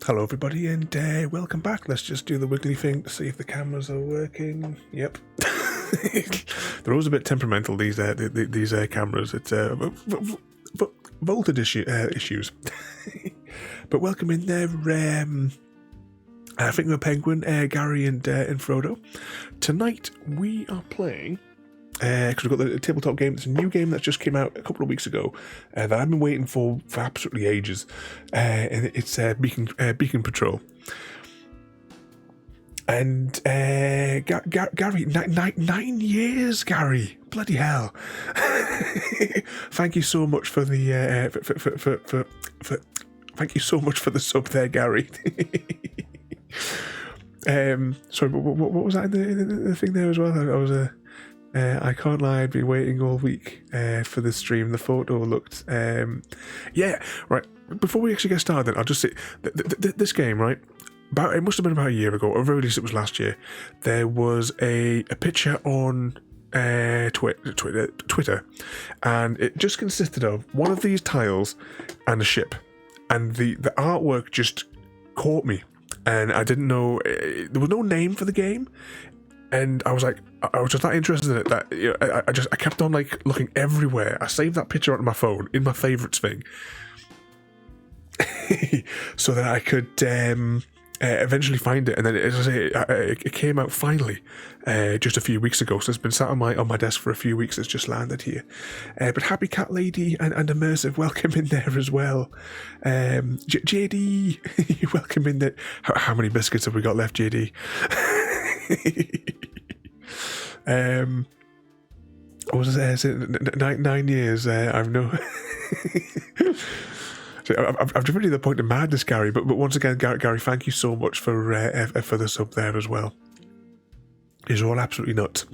Hello everybody and welcome back. Let's just do the wiggly thing to see if the cameras are working. Yep. They're always a bit temperamental, these cameras. It's voltage issues. But welcome in there, I think we're Penguin, Gary and Frodo. Tonight we are playing, because we've got the tabletop game. It's a new game that just came out a couple of weeks ago that I've been waiting for absolutely ages, and it's Beacon Patrol. And Gary, 9 years, Gary, bloody hell! Thank you so much for the thank you so much for the sub there, Gary. Sorry, what was that in the thing there as well? I was I can't lie, I've been waiting all week for the stream. The photo looked... yeah, right. Before we actually get started, I'll just say, this game, right, it must have been about a year ago, or at very least it was last year, there was a picture on Twitter, and it just consisted of one of these tiles and a ship, and the artwork just caught me, and I didn't know... there was no name for the game, and I was just that interested in it that I kept on like looking everywhere. I saved that picture onto my phone in my favourites thing, so that I could eventually find it. And then, as I say, it came out finally just a few weeks ago. So it's been sat on my desk for a few weeks. It's just landed here. But Happy Cat Lady and Immersive, welcome in there as well. JD, welcome in there. How many biscuits have we got left, JD? What was it? 9 years. I've no. I've driven to the point of madness, Gary. But once again, Gary, thank you so much for the sub there as well. It's all absolutely nuts.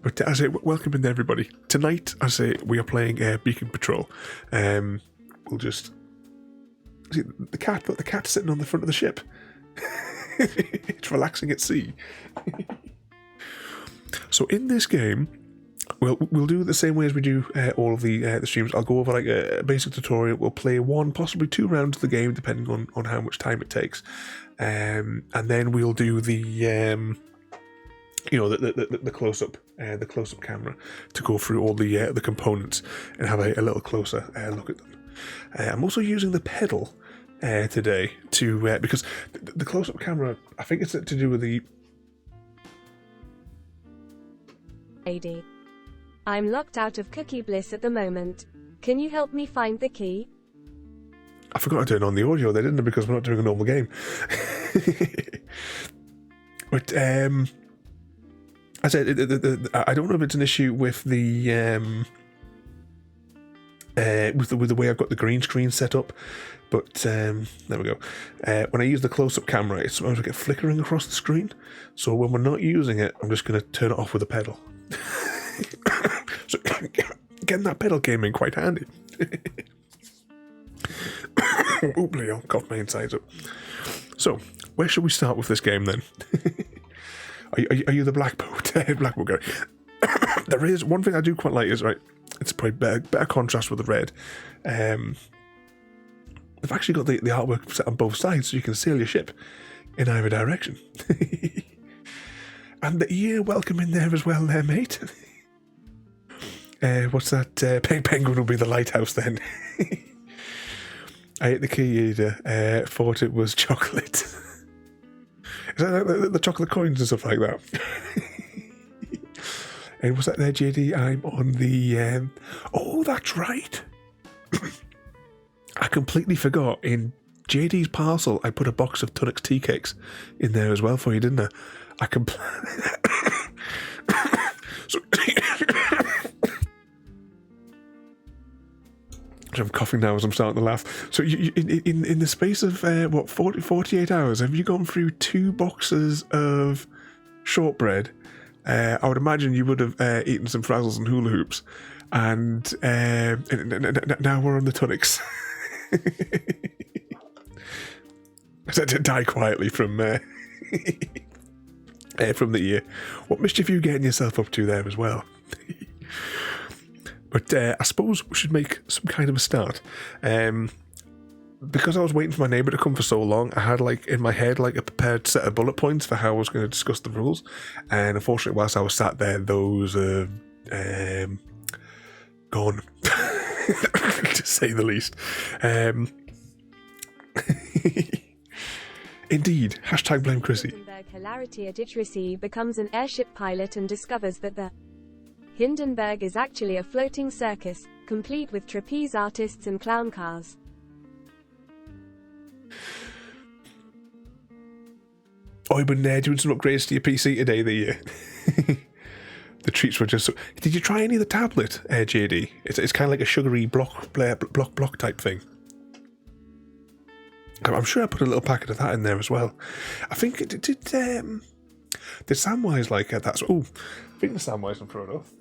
But I say, welcome in there, everybody. Tonight, I say we are playing Beacon Patrol. We'll just see the cat. But the cat's sitting on the front of the ship. It's relaxing at sea. So in this game, we'll do it the same way as we do all of the streams. I'll go over like a basic tutorial. We'll play 1, possibly 2 rounds of the game, depending on how much time it takes, and then we'll do the close-up, the close-up camera to go through all the components and have a little closer look at them. I'm also using the pedal today to because the close-up camera, I think it's to do with the AD. I'm locked out of cookie bliss at the moment. Can you help me find the key? I forgot to turn on the audio there, didn't I? Because we're not doing a normal game. But I said I don't know if it's an issue with the with the way I've got the green screen set up, but there we go. When I use the close-up camera, it's supposed to get flickering across the screen. So when we're not using it, I'm just going to turn it off with a pedal. So getting that pedal came in quite handy. Oh, bloody hell, cough my insides up. So, where should we start with this game then? Are you the black boat? Black boat guy. There is one thing I do quite like is, right, it's probably better contrast with the red. They've actually got the artwork set on both sides, so you can sail your ship in either direction. And the ear, welcome in there as well there, mate. What's that? Penguin will be the lighthouse then. I ate the key eater, thought it was chocolate. Is that the chocolate coins and stuff like that? And what's that there, JD? I'm on the... oh, that's right. I completely forgot. In JD's parcel, I put a box of Tunnocks tea cakes in there as well for you, didn't I? So... I'm coughing now as I'm starting to laugh. So you, in the space of 48 hours, have you gone through 2 boxes of shortbread? I would imagine you would have eaten some frazzles and hula hoops, and now we're on the Tunnocks. I said to die quietly from the ear. What mischief are you getting yourself up to there as well? But I suppose we should make some kind of a start. because I was waiting for my neighbour to come for so long, I had like in my head like a prepared set of bullet points for how I was going to discuss the rules, and unfortunately, whilst I was sat there, those gone, to say the least. Indeed. Hashtag blame Chrissy. Hindenburg hilarity Editrici becomes an airship pilot and discovers that the Hindenburg is actually a floating circus, complete with trapeze artists and clown cars. I've been doing some upgrades to your PC today. The treats were just so... Did you try any of the tablet, JD? It's kind of like a sugary block type thing. I'm sure I put a little packet of that in there as well. I think did Samwise like that? I think the Samwise can throw it off.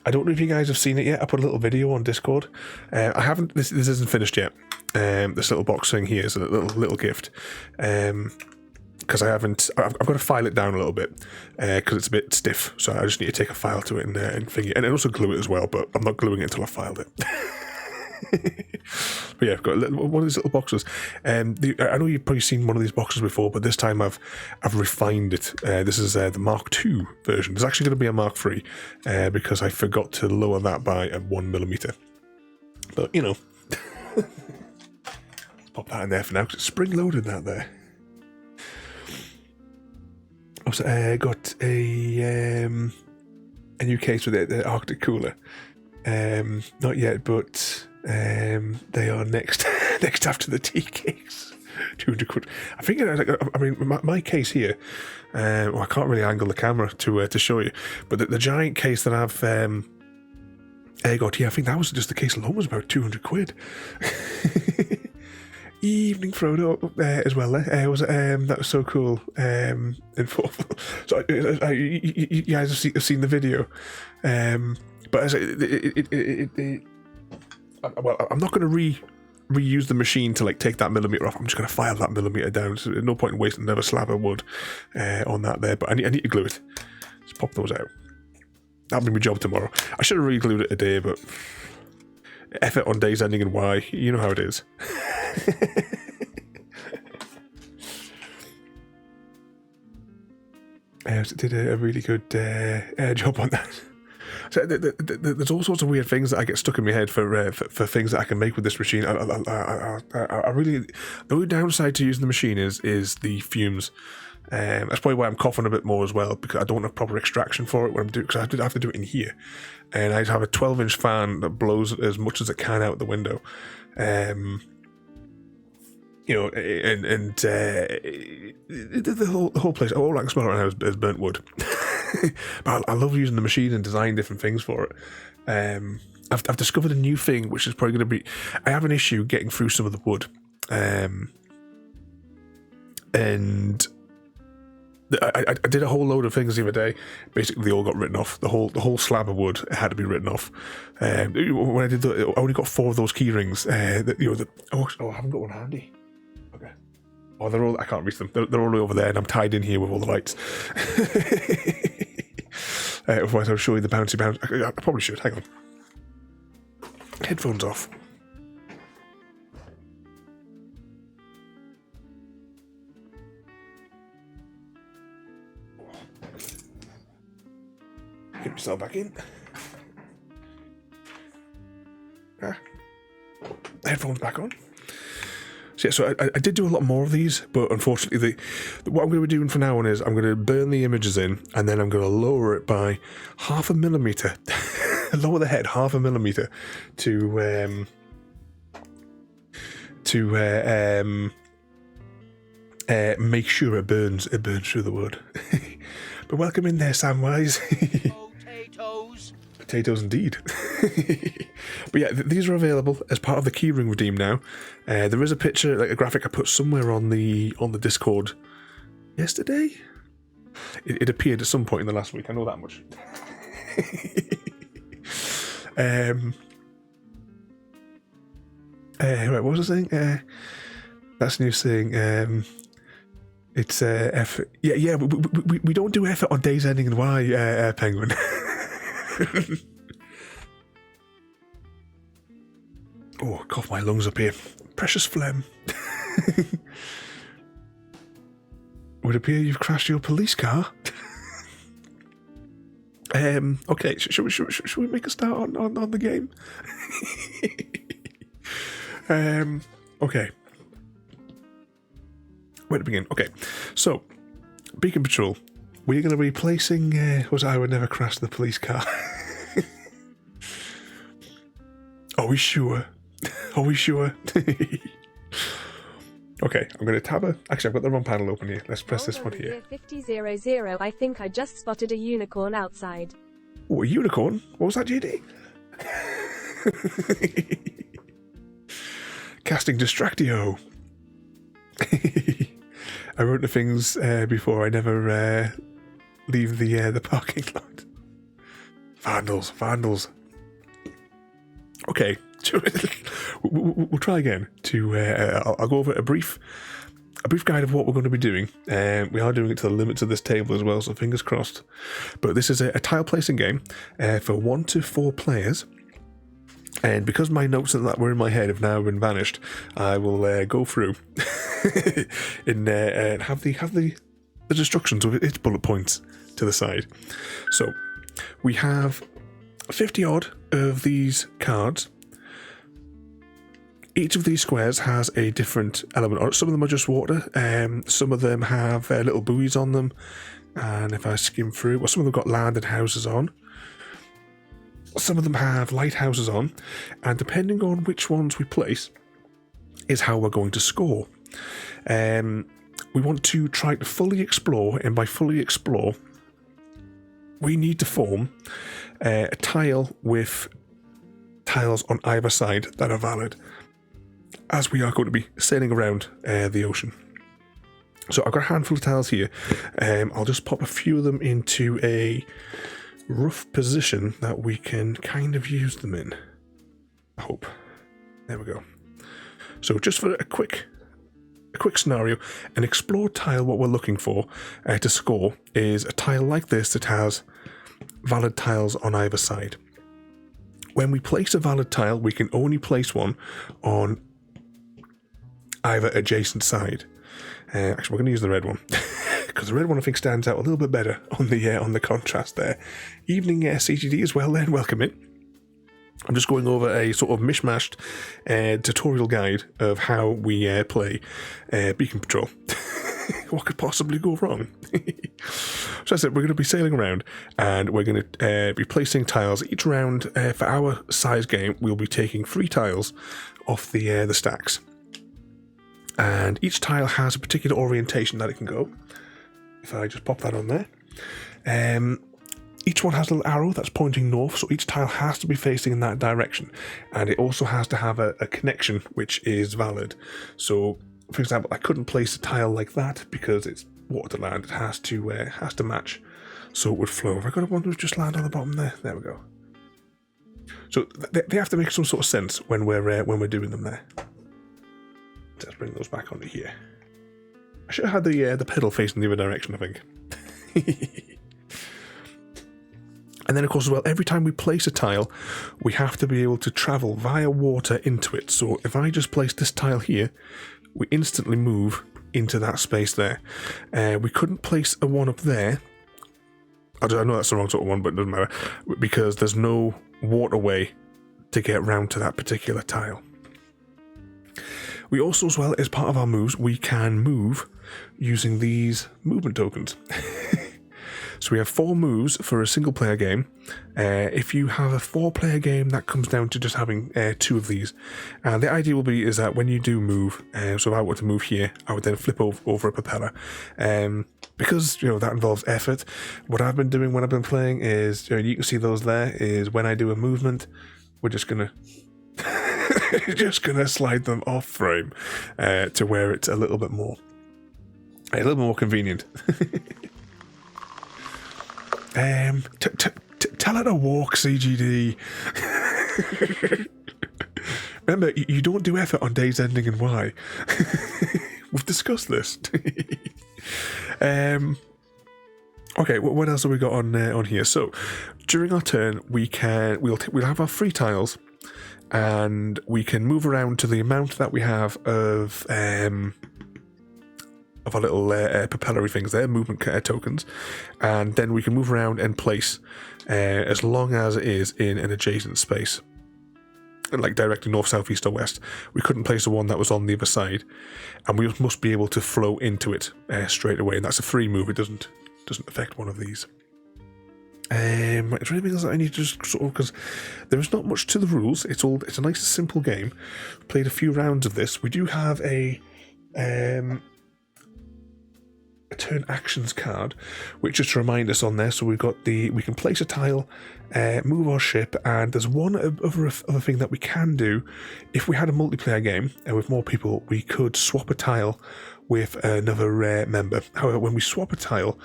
I don't know if you guys have seen it yet. I put a little video on Discord. I haven't. This isn't finished yet. This little box thing here is a little gift. Because I haven't. I've got to file it down a little bit because it's a bit stiff. So I just need to take a file to it and finger it, and also glue it as well. But I'm not gluing it until I filed it. But yeah, I've got one of these little boxes. I know you've probably seen one of these boxes before, but this time I've refined it. This is the Mark II version. There's actually going to be a Mark III because I forgot to lower that by 1mm. But you know, let's pop that in there for now because it's spring-loaded that there. Also, got a new case with the Arctic cooler. Not yet, but they are next after the tea case. 200 quid. I think. I mean, my case here. Well, I can't really angle the camera to show you, but the giant case that I've got here, I think that was just the case alone was about 200 quid. Evening Frodo as well. That was so cool. So you guys have seen the video, but as well, I'm not going to reuse the machine to like take that millimeter off. I'm just going to file that millimeter down. So no point in wasting another slab of wood on that there. But I need to glue it. Just pop those out. That'll be my job tomorrow. I should have re-glued it today, but effort on days ending in Y. You know how it is. Did a really good job on that. So there's all sorts of weird things that I get stuck in my head for things that I can make with this machine. I really, the only downside to using the machine is the fumes. That's probably why I'm coughing a bit more as well, because I don't have proper extraction for it when I'm doing, because I have to do it in here, and I have a 12-inch fan that blows as much as it can out the window. You know, and the whole place, all I can smell right now is burnt wood. But I love using the machine and designing different things for it. I've discovered a new thing, which is probably going to be... I have an issue getting through some of the wood. And I did a whole load of things the other day. Basically, they all got written off. The whole slab of wood had to be written off. When I did I only got 4 of those key rings. I haven't got one handy. Okay. Oh, they're all... I can't reach them. They're all over there, and I'm tied in here with all the lights. Otherwise, I'll show you the bouncy bounce. I probably should. Hang on. Headphones off. Get myself back in. Headphones back on. So I did do a lot more of these, but unfortunately, what I'm going to be doing from now on is I'm going to burn the images in, and then I'm going to lower it by 0.5 millimeter. Lower the head 0.5 millimeter to make sure it burns through the wood. But welcome in there, Samwise. Potatoes indeed. But yeah, these are available as part of the keyring redeem now. There is a picture, like a graphic I put somewhere on the Discord yesterday. It appeared at some point in the last week. I know that much. Right, what was I saying? That's a new thing. It's effort. Yeah. We don't do effort on days ending in Y, Penguin. Oh, cough my lungs up here. Precious phlegm. Would appear you've crashed your police car. Okay, should we make a start on the game? Okay. Where to begin? Okay, so Beacon Patrol. We're going to be placing. I would never crash the police car. Are we sure? Are we sure? Okay, I'm going to tab her. Actually, I've got the wrong panel open here. Let's press this one here. 5000. I think I just spotted a unicorn outside. Oh, a unicorn? What was that, JD? Casting Distractio. I wrote the things before. I never leave the parking lot. Vandals. Okay, we'll try again. I'll go over a brief guide of what we're going to be doing. We are doing it to the limits of this table as well, so fingers crossed. But this is a tile placing game for 1 to 4 players. And because my notes that were in my head have now been vanished, I will go through and have the instructions with its bullet points to the side. So we have 50 odd of these cards. Each of these squares has a different element. Some of them are just water. Some of them have little buoys on them. And if I skim through, well, some of them got land and houses on. Some of them have lighthouses on. And depending on which ones we place is how we're going to score. We want to try to fully explore, and by fully explore, we need to form a tile with tiles on either side that are valid, as we are going to be sailing around the ocean. So I've got a handful of tiles here. I'll just pop a few of them into a rough position that we can kind of use them in. I hope. There we go. So just for a quick scenario, an explored tile, what we're looking for to score is a tile like this that has valid tiles on either side. When we place a valid tile, we can only place one on either adjacent side. Actually, we're going to use the red one because the red one I think stands out a little bit better on the contrast there. Evening CGD as well. Then welcome in. I'm just going over a sort of mishmashed tutorial guide of how we play Beacon Patrol. What could possibly go wrong? So I said we're going to be sailing around and we're going to be placing tiles each round. For our size game, we'll be taking 3 tiles off the stacks. And each tile has a particular orientation that it can go. If I just pop that on there. Each one has a little arrow that's pointing north, so each tile has to be facing in that direction. And it also has to have a connection which is valid. So, for example, I couldn't place a tile like that because it's water to land. It has to match, so it would flow. Have I got one who's just land on the bottom there? There we go. So they have to make some sort of sense when we're doing them there. Let's bring those back onto here. I should have had the pedal facing the other direction, I think. And then, of course, as well, every time we place a tile, we have to be able to travel via water into it. So if I just place this tile here, we instantly move into that space there. We couldn't place a one up there. I know that's the wrong sort of one, but it doesn't matter, because there's no waterway to get round to that particular tile. We also, as well, as part of our moves, we can move using these movement tokens. So we have 4 moves for a single player game. If you have a 4-player game, that comes down to just having 2 of these. And the idea will be is that when you do move, so if I were to move here, I would then flip over a propeller. Because that involves effort. What I've been doing when I've been playing is, you can see those there, is when I do a movement, we're just gonna slide them off frame to where it's a little bit more convenient. Tell her to walk, CGD. Remember, you don't do effort on days ending in Y. We've discussed this. Okay, what else have we got on here? So, during our turn, we'll have our 3 tiles, and we can move around to the amount that we have of our little propellery things there, movement tokens, and then we can move around and place as long as it is in an adjacent space, like directly north, south, east or west. We couldn't place the one that was on the other side, and we must be able to flow into it straight away, and that's a free move. It doesn't affect one of these. Is there anything else that I need to just sort of, because there is not much to the rules. It's a nice simple game. Played a few rounds of this. We do have a turn actions card, which just to remind us on there. So we can place a tile, move our ship, and there's one other thing that we can do. If we had a multiplayer game with more people, we could swap a tile with another member. However, when we swap a tile,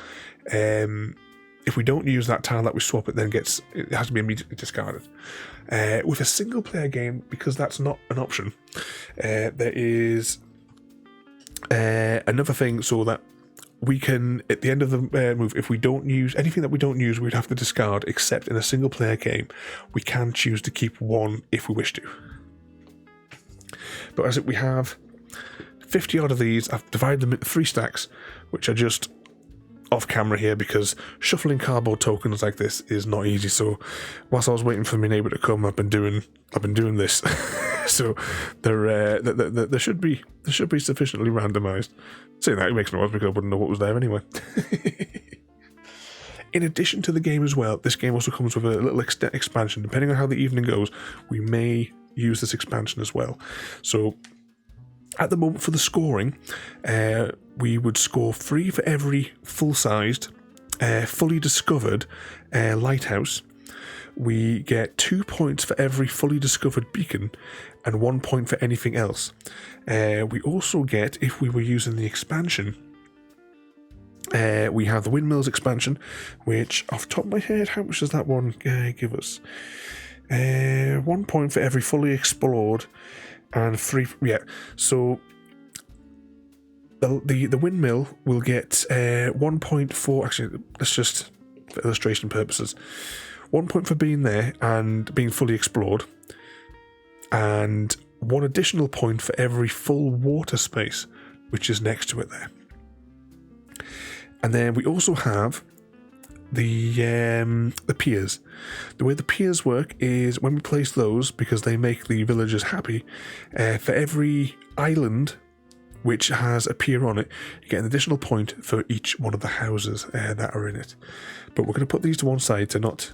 if we don't use that tile that we swap, it has to be immediately discarded. With a single player game, because that's not an option, there is another thing, so that we can, at the end of the move, if we don't use anything that we don't use, we'd have to discard, except in a single player game, we can choose to keep one if we wish to. But as we have 50 odd of these, I've divided them into 3 stacks, which are just off camera here because shuffling cardboard tokens like this is not easy. So whilst I was waiting for my neighbour to come, I've been doing this. So there should be sufficiently randomised. Saying that, it makes me worse because I wouldn't know what was there anyway. In addition to the game as well, this game also comes with a little expansion. Depending on how the evening goes, we may use this expansion as well. So at the moment for the scoring, we would score 3 for every full-sized, fully discovered lighthouse. We get 2 points for every fully discovered beacon and 1 point for anything else. We also get, if we were using the expansion, we have the Windmills expansion, which off the top of my head, how much does that one give us? 1 point for every fully explored and 3, so the windmill will get 1 point for, actually, let's just, for illustration purposes, 1 point for being there and being fully explored, and 1 additional point for every full water space which is next to it there. And then we also have the piers. The way the piers work is when we place those, because they make the villagers happy, for every island which has a pier on it, you get an additional point for each one of the houses that are in it. But we're going to put these to one side to not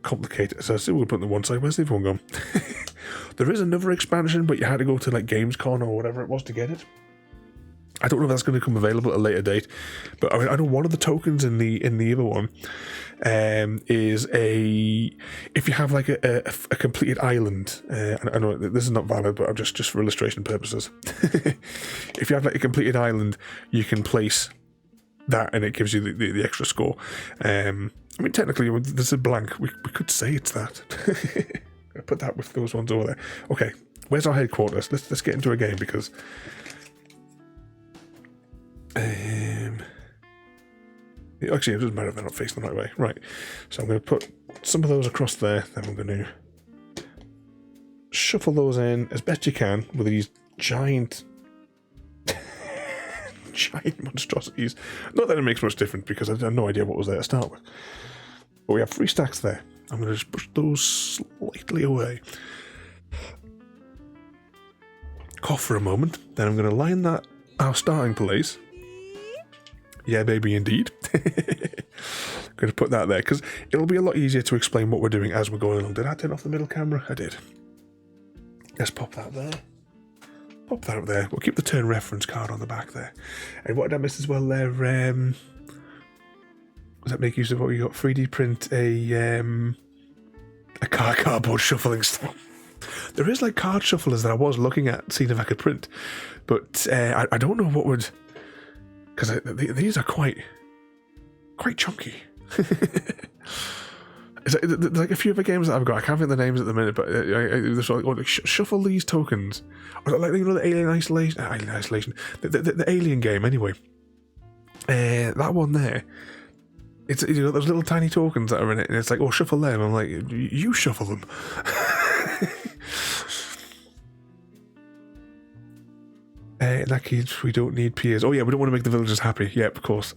complicate it. So I say we'll put them to one side. Where's the other one gone? There is another expansion, but you had to go to like Gamescom or whatever it was to get it. I don't know if that's going to come available at a later date, but I know one of the tokens in the other one is if you have like a completed island. I know this is not valid, but just for illustration purposes. If you have like a completed island, you can place that, and it gives you the extra score. I mean, technically, there's a blank. We could say it's that. I put that with those ones over there. Okay, where's our headquarters? Let's get into a game because. Actually, it doesn't matter if they're not facing the right way. Right, so I'm going to put some of those across there. Then I'm going to shuffle those in as best you can with these giant monstrosities. Not that it makes much difference because I had no idea what was there to start with. But we have 3 stacks there. I'm going to just push those slightly away. Cough for a moment. Then I'm going to line that our starting place. Yeah, baby, indeed. Going to put that there because it'll be a lot easier to explain what we're doing as we're going along. Did I turn off the middle camera? I did. Let's pop that there. Pop that up there. We'll keep the turn reference card on the back there. And what did I miss as well there? Does that make use of what we got? 3D print a cardboard shuffling stuff. There is like card shufflers that I was looking at, seeing if I could print, but I don't know what would. Because these are quite chunky. There's like a few other games that I've got. I can't think of the names at the minute, but there's like shuffle these tokens. Or like the Alien Isolation, the Alien game. Anyway, that one there. It's those little tiny tokens that are in it, and it's like, oh, shuffle them. I'm like, you shuffle them. In that case, we don't need Piers. Oh yeah, we don't want to make the villagers happy. Yep, of course.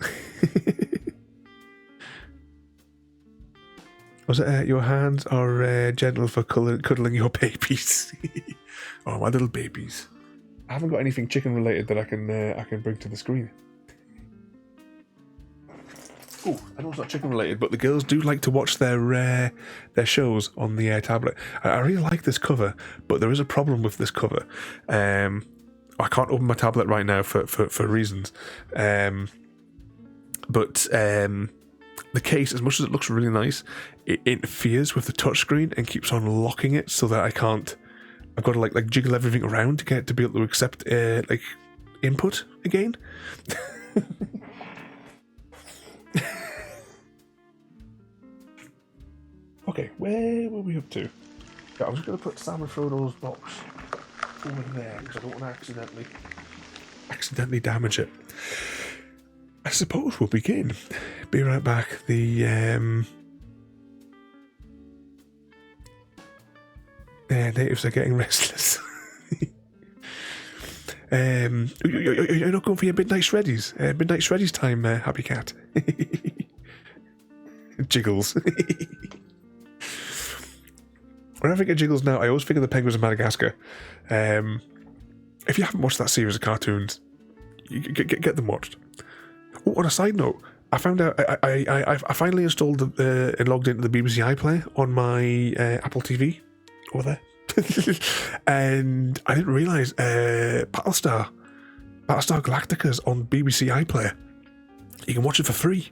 Was it your hands are gentle for cuddling your babies? Oh, my little babies. I haven't got anything chicken related that I can bring to the screen. Oh, I know it's not chicken related, but the girls do like to watch their shows on the tablet. I really like this cover, but there is a problem with this cover. I can't open my tablet right now for reasons. But the case, as much as it looks really nice, it interferes with the touchscreen and keeps on locking it so that I can't. I've got to like jiggle everything around to be able to accept like input again. Okay, where were we up to? Yeah, I was going to put Sam and Frodo's box over there because I don't want to accidentally damage it. I suppose we'll begin. Be right back. The natives are getting restless. You're not going for your midnight shreddies? Midnight shreddies time, Happy Cat. Jiggles. Whenever I get Jiggles now, I always figure the penguins of Madagascar. If you haven't watched that series of cartoons, you get them watched. Oh, on a side note, I found out I finally installed and logged into the BBC iPlayer on my Apple TV over there. And I didn't realise Battlestar Galactica's on BBC iPlayer. You can watch it for free.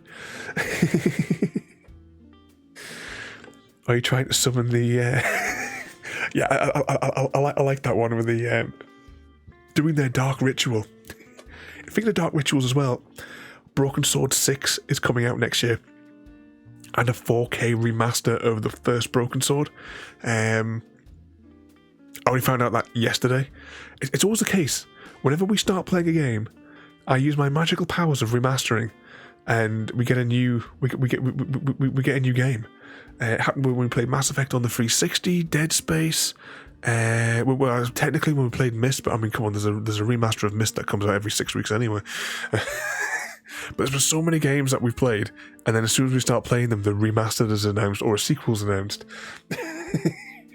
Are you trying to summon the... Yeah, I like that one with the... doing their dark ritual. Thinking of dark rituals as well, Broken Sword 6 is coming out next year. And a 4K remaster of the first Broken Sword. I only found out that yesterday. It's always the case. Whenever we start playing a game, I use my magical powers of remastering, and we get a new we get a new game. It happened when we played Mass Effect on the 360, Dead Space. Well, technically when we played Myst, but I mean, come on, there's a remaster of Myst that comes out every 6 weeks anyway. But there's been so many games that we've played, and then as soon as we start playing them, the remastered is announced or a sequel's announced.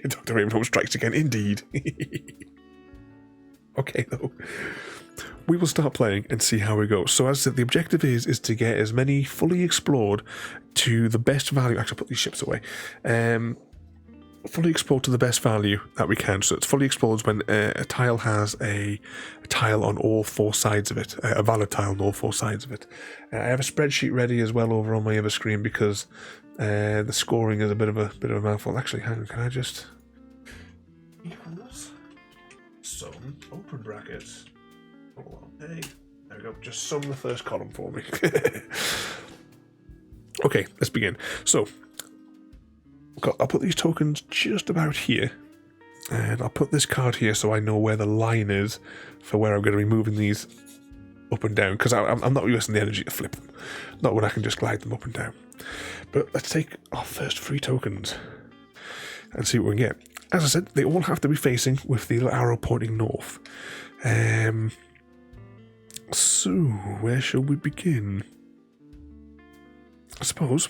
Dr. Ravenholm strikes again, indeed. Okay, though. We will start playing and see how we go. So as I said, the objective is to get as many fully explored to the best value. Actually, I'll put these ships away. Fully explored to the best value that we can. So it's fully explored when a tile has a tile on all 4 sides of it, a valid tile on all 4 sides of it. I have a spreadsheet ready as well over on my other screen because the scoring is a bit of a mouthful. Actually, hang on, can I just equals sum open brackets? Hold on, hey, there we go. Just sum the first column for me. Okay, let's begin. So I'll put these tokens just about here, and I'll put this card here so I know where the line is for where I'm going to be moving these up and down, because I'm not using the energy to flip them, not when I can just glide them up and down. But let's take our first 3 tokens and see what we can get. As I said, they all have to be facing with the little arrow pointing north. So where shall we begin? I suppose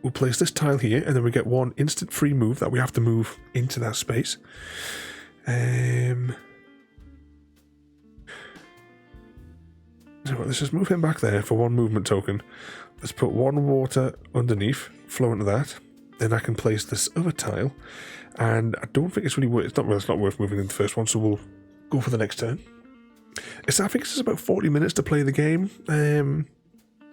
we'll place this tile here, and then we get 1 instant free move that we have to move into that space. So let's just move him back there for 1 movement token. Let's put 1 water underneath, flow into that. Then I can place this other tile, and I don't think it's really worth. It's not worth moving in the first one, so we'll go for the next turn. I think it's about 40 minutes to play the game.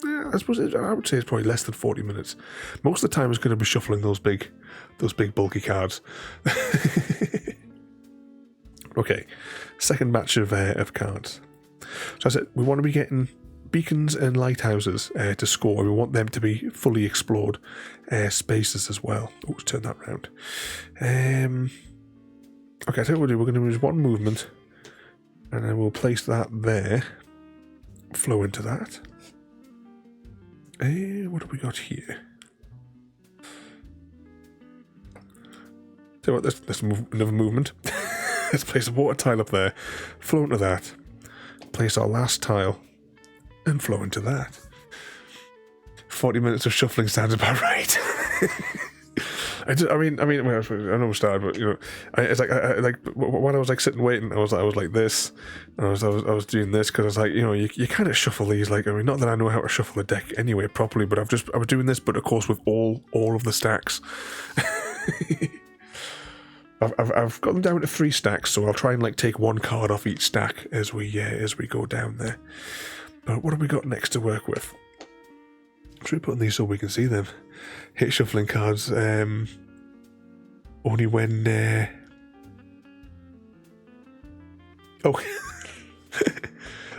Yeah, I would say it's probably less than 40 minutes. Most of the time, it's going to be shuffling those big bulky cards. Okay, second batch of cards. So I said we want to be getting beacons and lighthouses to score. We want them to be fully explored spaces as well. Oh, let's turn that round. Okay, I tell you what we'll do. We're going to use 1 movement, and then we'll place that there. Flow into that. What have we got here? So what? Let's move another movement. Let's place a water tile up there. Flow into that. place our last tile and flow into that. 40 minutes of shuffling sounds about right. I know we started, but you know, it's like like when I was like sitting waiting, I was like this, and I was doing this because I was like, you know, you kind of shuffle these, like, I mean, not that I know how to shuffle a deck anyway properly, but I was doing this, but of course with all of the stacks. I've got them down to 3 stacks, so I'll try and like take 1 card off each stack as we go down there. But what have we got next to work with? Should we put in these so we can see them? Hit shuffling cards only when oh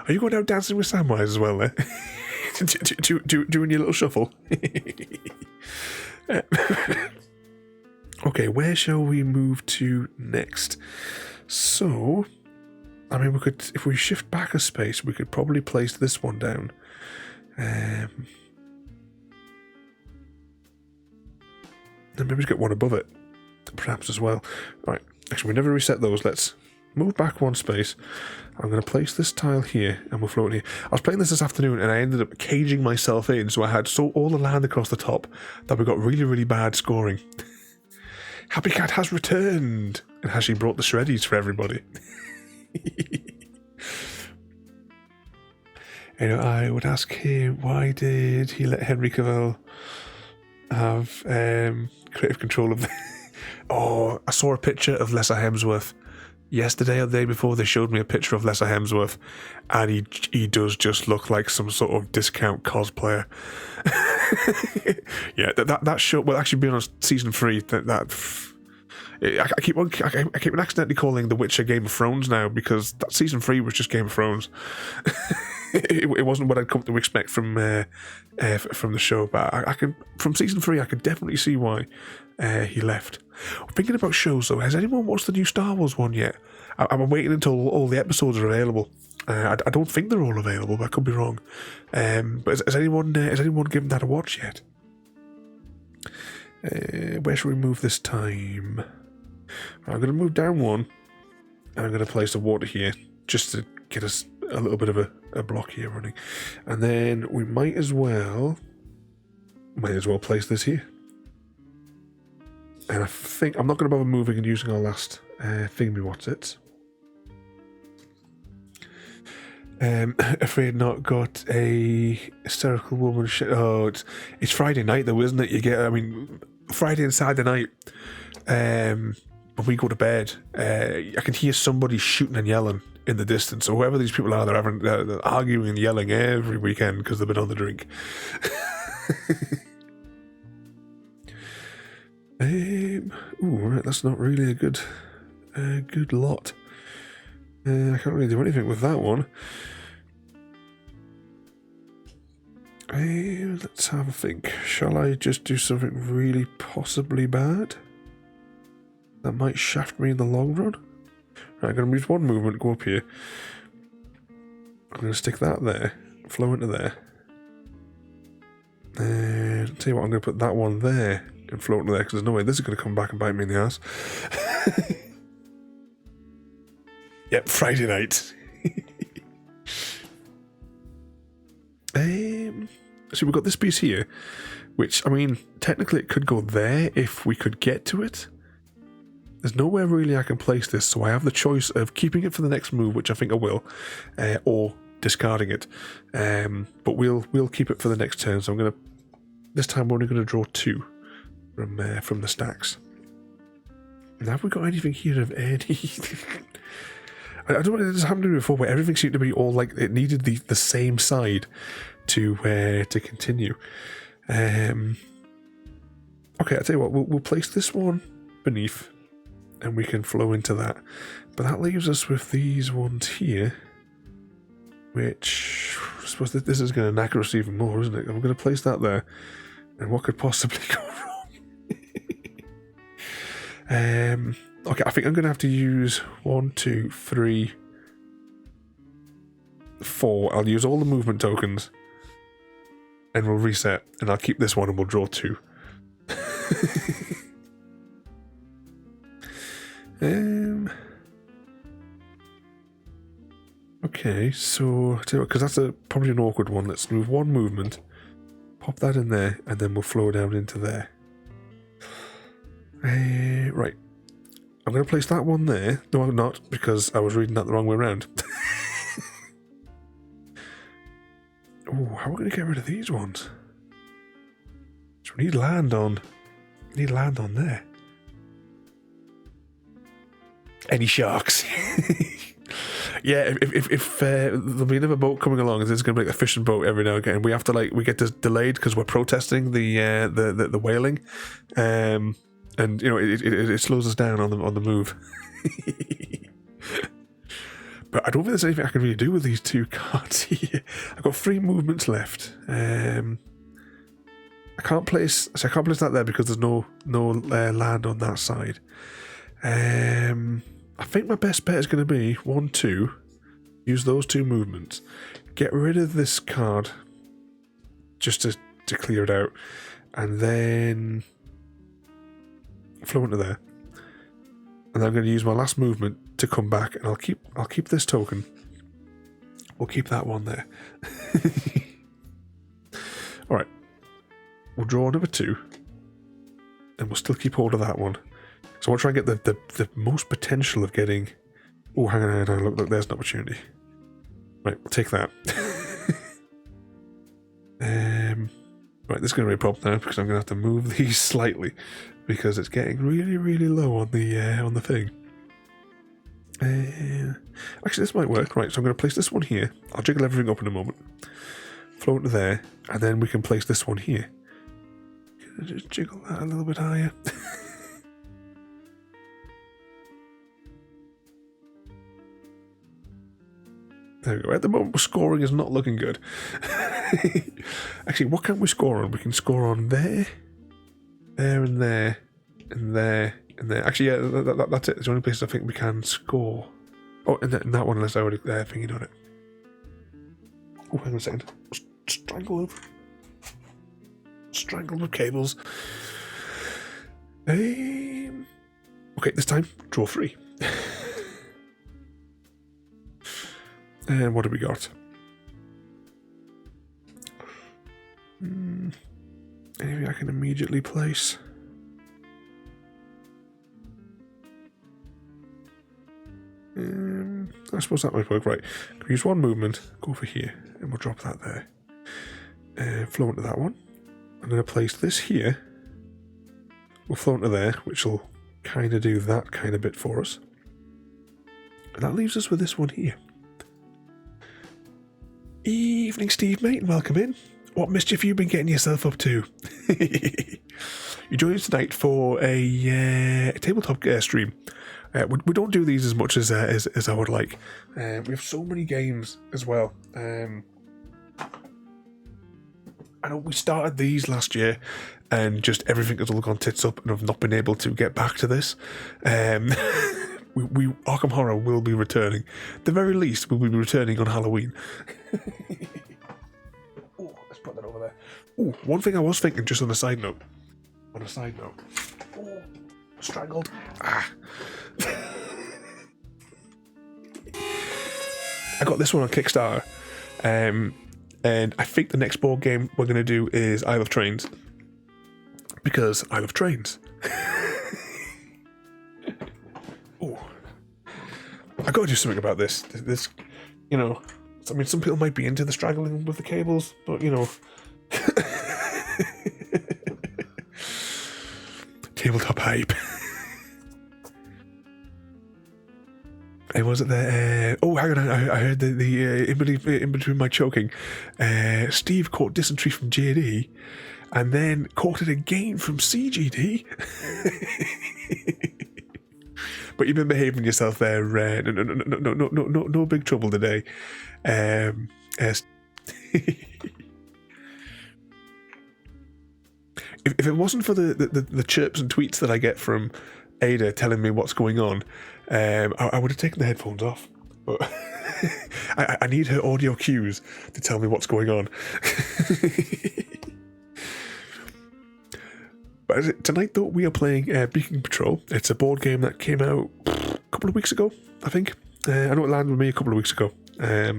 are you going down dancing with Samwise as well there? Doing your little shuffle. Okay, where shall we move to next? So, I mean, we could, if we shift back a space, we could probably place this one down. Then maybe just get one above it, perhaps as well. Right, actually, we never reset those. Let's move back 1 space. I'm going to place this tile here, and we'll float in here. I was playing this afternoon, and I ended up caging myself in, so I had all the land across the top that we got really, really bad scoring. Happy Cat has returned, and has she brought the shreddies for everybody? You know, I would ask him, why did he let Henry Cavill have creative control of the... Oh, I saw a picture of Lesser Hemsworth yesterday or the day before. They showed me a picture of Lesser Hemsworth, and he does just look like some sort of discount cosplayer. Yeah, that show, well, actually being on season 3, I keep on accidentally calling The Witcher Game of Thrones now, because that season 3 was just Game of Thrones. It wasn't what I'd come to expect from the show, but I can, from season 3, I could definitely see why he left. Thinking about shows though, has anyone watched the new Star Wars one yet? I'm waiting until all the episodes are available. I don't think they're all available, but I could be wrong. But has anyone given that a watch yet? Where should we move this time? I'm going to move down 1. I'm going to place a water here just to get us a little bit of a block here running, and then we might as well place this here. And I think I'm not going to bother moving and using our last thingy. What's it? Afraid not got a hysterical woman. Oh, it's Friday night though, isn't it? I mean, Friday and Saturday night. When we go to bed, I can hear somebody shooting and yelling in the distance. So whoever these people are, they're arguing and yelling every weekend because they've been on the drink. Right, that's not really a good lot. I can't really do anything with that one. Let's have a think. Shall I just do something really possibly bad that might shaft me in the long run? Right, I'm going to use 1 movement, go up here. I'm going to stick that there, flow into there. And I'll tell you what, I'm going to put that one there and float into there, because there's no way this is going to come back and bite me in the ass. Yep, Friday night. So we've got this piece here, which, I mean, technically it could go there if we could get to it. There's nowhere really I can place this, so I have the choice of keeping it for the next move, which I think I will, or discarding it. But we'll keep it for the next turn. So this time we're only going to draw 2 from the stacks. Now, have we got anything here of any? I don't know what this happened to me before, where everything seemed to be all like it needed the same side to continue. Okay, I'll tell you what, we'll place this one beneath, and we can flow into that. But that leaves us with these ones here, which I suppose this is going to knacker us even more, isn't it? I'm going to place that there, and what could possibly go wrong? Okay, I think I'm going to have to use 1, 2, 3, 4. I'll use all the movement tokens, and we'll reset, and I'll keep this one, and we'll draw 2. Okay, so because that's probably an awkward one. Let's move one movement, pop that in there, and then we'll flow down into there. Right. I'm going to place that one there. No, I'm not, because I was reading that the wrong way around. Oh, how are we going to get rid of these ones? So we need land on there. Any sharks? Yeah, if there'll be another boat coming along, and it's going to be like a fishing boat every now and again. We have to we get this delayed because we're protesting the whaling, and it slows us down on the move. But I don't think there's anything I can really do with these two cards here. I've got 3 movements left. I can't place that there because there's no land on that side. I think my best bet is going to be 1, 2. Use those 2 movements. Get rid of this card just to clear it out, and then flow into there. And then I'm going to use my last movement to come back, and I'll keep this token. We'll keep that one there. All right. We'll draw number 2, and we'll still keep hold of that one. So I'll try and get the most potential of getting. Oh, hang on, look, there's an opportunity. Right, we'll take that. Right, this is going to be a problem now because I'm going to have to move these slightly because it's getting really, really low on the thing. Actually, this might work. Right, so I'm going to place this one here. I'll jiggle everything up in a moment. Float to there, and then we can place this one here. Just jiggle that a little bit higher. There we go. At the moment, scoring is not looking good. Actually, what can we score on? We can score on there, and there, and there, and there. Actually, yeah, that's it. It's the only places I think we can score. Oh, and that one, unless I already thinking on it. Oh, hang on a second. Strangled with cables. Okay, this time, draw 3. And what have we got? Anything I can immediately place? I suppose that might work. Right, use 1 movement, go for here, and we'll drop that there. Flow into that one. I'm going to place this here. We'll flow into there, which will kind of do that kind of bit for us. And that leaves us with this one here. Evening, Steve, mate, and welcome in. What mischief have you been getting yourself up to? You joined us tonight for a tabletop stream. We don't do these as much as I would like. We have so many games as well. I know we started these last year, and just everything has all gone tits up, and I've not been able to get back to this. We Arkham Horror will be returning. At the very least, we'll be returning on Halloween. Oh, let's put that over there. Oh, one thing I was thinking, just on a side note. Oh, strangled. Ah. I got this one on Kickstarter. And I think the next board game we're going to do is Isle of Trains. Because I love trains. Oh, I got to do something about this. This, I mean, some people might be into the straggling with the cables, but tabletop hype. And was it there? Oh, hang on! I heard the in between my choking, Steve caught dysentery from JD, and then caught it again from CGD. But you've been behaving yourself there. No big trouble today. If it wasn't for the chirps and tweets that I get from Ada telling me what's going on, I would have taken the headphones off. But I need her audio cues to tell me what's going on. But tonight, though, we are playing Beacon Patrol. It's a board game that came out a couple of weeks ago, I think. I know it landed with me a couple of weeks ago. I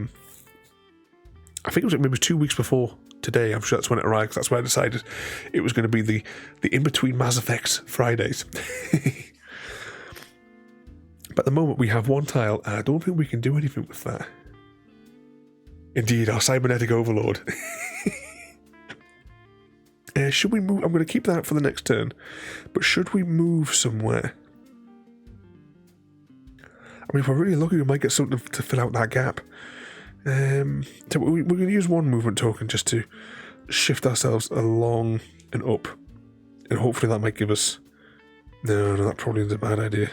think it was maybe 2 weeks before today. I'm sure that's when it arrived, 'cause that's when I decided it was going to be the in-between Mass Effects Fridays. But at the moment we have one tile, and I don't think we can do anything with that. Indeed, our cybernetic overlord. Should we move? I'm going to keep that for the next turn, but should we move somewhere? I mean, if we're really lucky, we might get something to fill out that gap. So we're going to use one movement token just to shift ourselves along and up, and hopefully that might give us... No, that probably is a bad idea.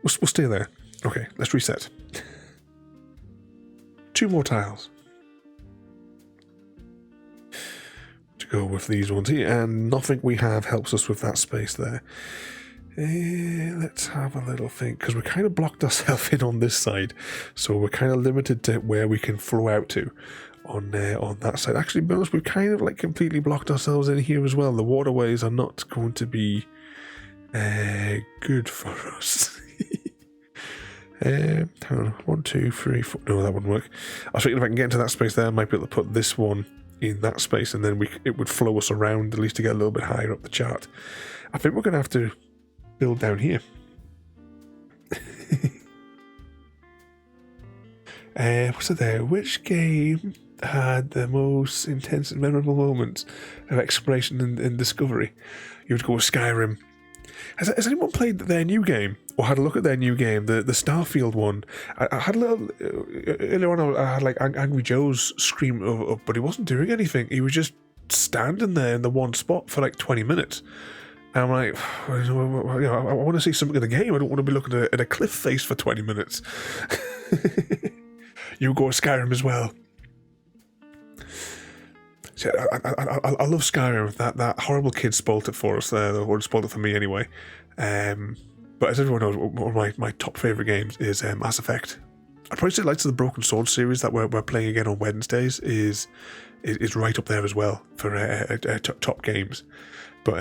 We'll stay there. Okay, let's reset. 2 more tiles to go with these ones here, and nothing we have helps us with that space there. Let's have a little think, because we kind of blocked ourselves in on this side, so we're kind of limited to where we can flow out to on that side. Actually, to be honest, we've kind of like completely blocked ourselves in here as well. The waterways are not going to be good for us. Hang on, 1, 2, 3, 4. No, that wouldn't work. I was thinking if I can get into that space there, I might be able to put this one in that space, and then it would flow us around at least to get a little bit higher up the chart. I think we're going to have to build down here. What's it there? Which game had the most intense and memorable moments of exploration and discovery? You would go with Skyrim. Has anyone played their new game, or had a look at their new game, the Starfield one? I had a little earlier on. I had like Angry Joe's scream up, but he wasn't doing anything. He was just standing there in the one spot for like 20 minutes. And I'm like, I want to see something in the game. I don't want to be looking at a cliff face for 20 minutes. You go with Skyrim as well. So I love Skyrim. That horrible kid spoiled it for us there, or spoiled it for me anyway. But as everyone knows, one of my top favourite games is Mass Effect. I'd probably say Lights of the Broken Sword series that we're playing again on Wednesdays is right up there as well for top games. But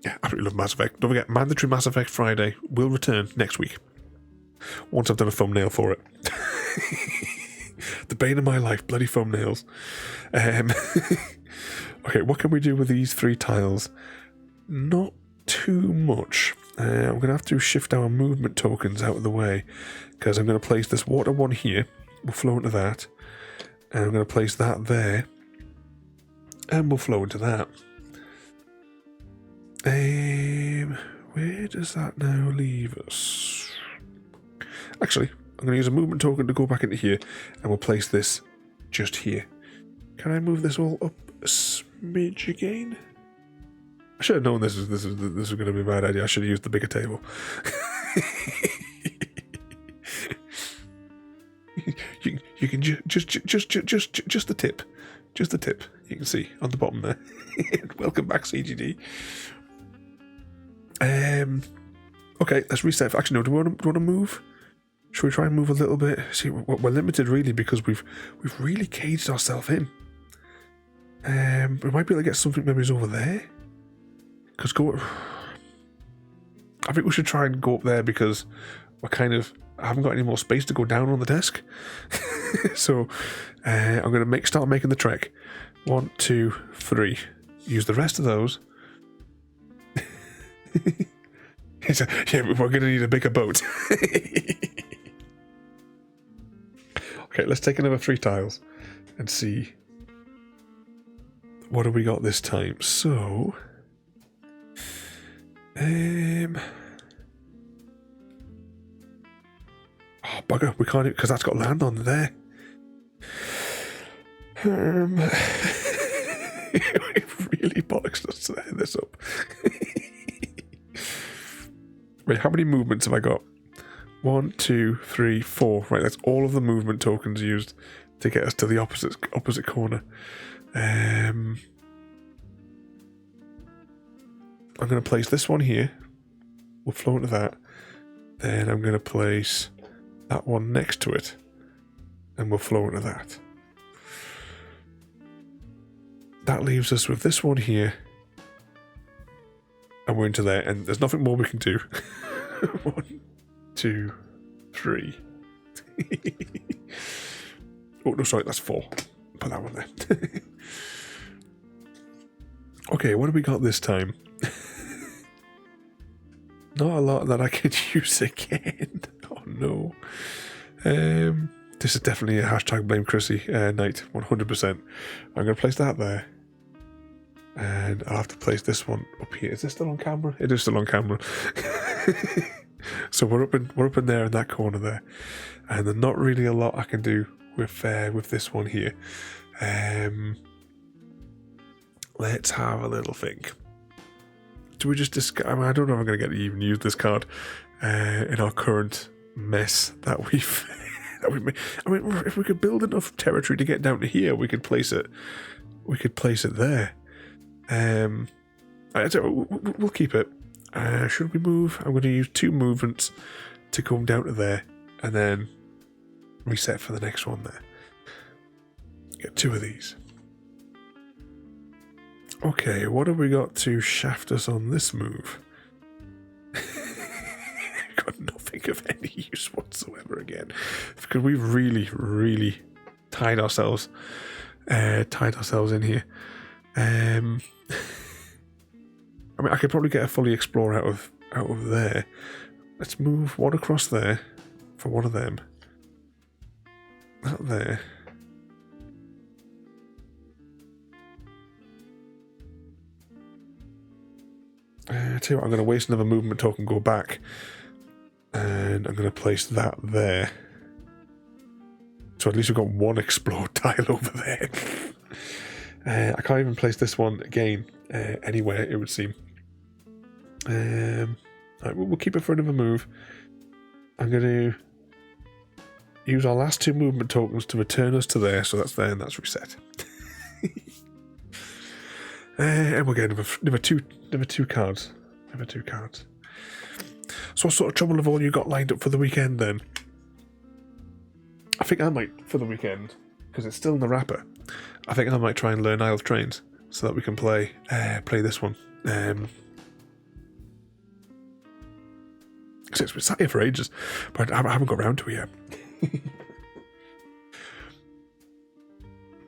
yeah, I absolutely love Mass Effect. Don't forget, mandatory Mass Effect Friday will return next week, once I've done a thumbnail for it. The bane of my life, bloody thumbnails. Okay, what can we do with these 3 tiles? Not too much. I'm going to have to shift our movement tokens out of the way, because I'm going to place this water one here. We'll flow into that. And I'm going to place that there. And we'll flow into that. Where does that now leave us? Actually, I'm going to use a movement token to go back into here, and we'll place this just here. Can I move this all up a smidge again? I should have known this was going to be a bad idea. I should have used the bigger table. you can just the tip. Just the tip. You can see on the bottom there. Welcome back, CGD. Okay, let's reset. Actually, no. Do we want to move? Should we try and move a little bit? See, we're limited really because we've really caged ourselves in. We might be able to get something maybe over there. Because I think we should try and go up there because I haven't got any more space to go down on the desk. So I'm going to start making the trek. 1, 2, 3. Use the rest of those. Yeah, we're going to need a bigger boat. Okay, let's take another 3 tiles and see what have we got this time. So, oh bugger, we can't because that's got land on there. It really bollocks us to set this up. Wait, how many movements have I got? 1, 2, 3, 4. Right, that's all of the movement tokens used to get us to the opposite corner. I'm going to place this one here. We'll flow into that. Then I'm going to place that one next to it. And we'll flow into that. That leaves us with this one here. And we're into there. And there's nothing more we can do. 1, 2, 3. Oh, no, sorry, that's 4. Put that one there. Okay, what have we got this time? Not a lot that I could use again. Oh, no. This is definitely a hashtag blame Chrissy night, 100%. I'm going to place that there. And I'll have to place this one up here. Is this still on camera? It is still on camera. So we're up in there in that corner there. And there's not really a lot I can do with this one here. Let's have a little think. Do we just discuss? I mean, I don't know if I'm going to get to even use this card in our current mess that we've made. I mean, if we could build enough territory to get down to here, we could place it. We could place it there. We'll keep it. Should we move? I'm going to use 2 movements to come down to there, and then reset for the next one there. Get 2 of these. Okay, what have we got to shaft us on this move? Got nothing of any use whatsoever again. Because we've really, really tied ourselves in here. I mean, I could probably get a fully explore out of there. Let's move one across there for one of them. That there. I tell you what, I'm going to waste another movement token, go back, and I'm going to place that there. So at least we've got one explode tile over there. I can't even place this one again anywhere, it would seem. Right, we'll keep it for another move. I'm going to use our last 2 movement tokens to return us to there, so that's there and that's reset. And we'll get number two cards. Number 2 cards. So what sort of trouble have all you got lined up for the weekend then? I think I might, for the weekend, because it's still in the wrapper, I think I might try and learn Isle of Trains so that we can play this one. Because it's sat here for ages, but I haven't got around to it yet.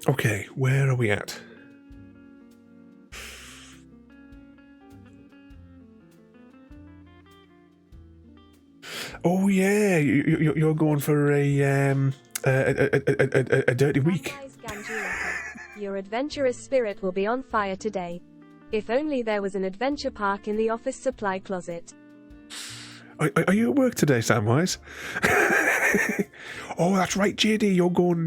Okay, where are we at? Oh yeah, you're going for a dirty week. Your adventurous spirit will be on fire today. If only there was an adventure park in the office supply closet. Are you at work today, Samwise? Oh, that's right, JD. You're going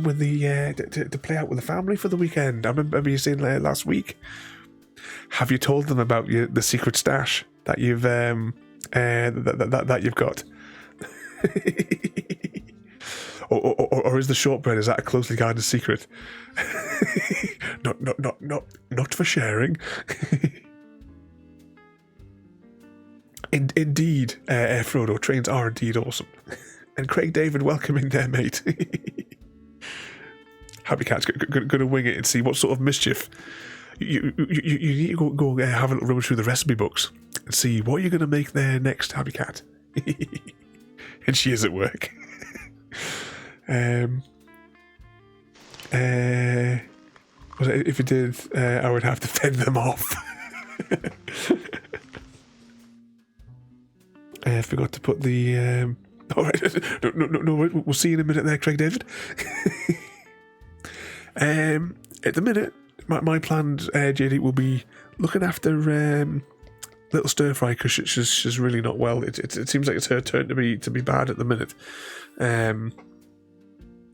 with the to play out with the family for the weekend. I remember you saying last week. Have you told them about the secret stash that you've that you've got? or is the shortbread, is that a closely guarded secret? not for sharing. Indeed, Frodo, trains are indeed awesome. And Craig David, welcome in there, mate. Happy Cat's gonna wing it and see what sort of mischief. You need to go have a little rummage through the recipe books and see what you're going to make there next, Happy Cat. And she is at work. If you did, I would have to fend them off. I forgot to put the... all right, no, we'll see you in a minute there, Craig David. At the minute, my plan, JD, will be looking after little stir fry because she's really not well. It seems like it's her turn to be bad at the minute. And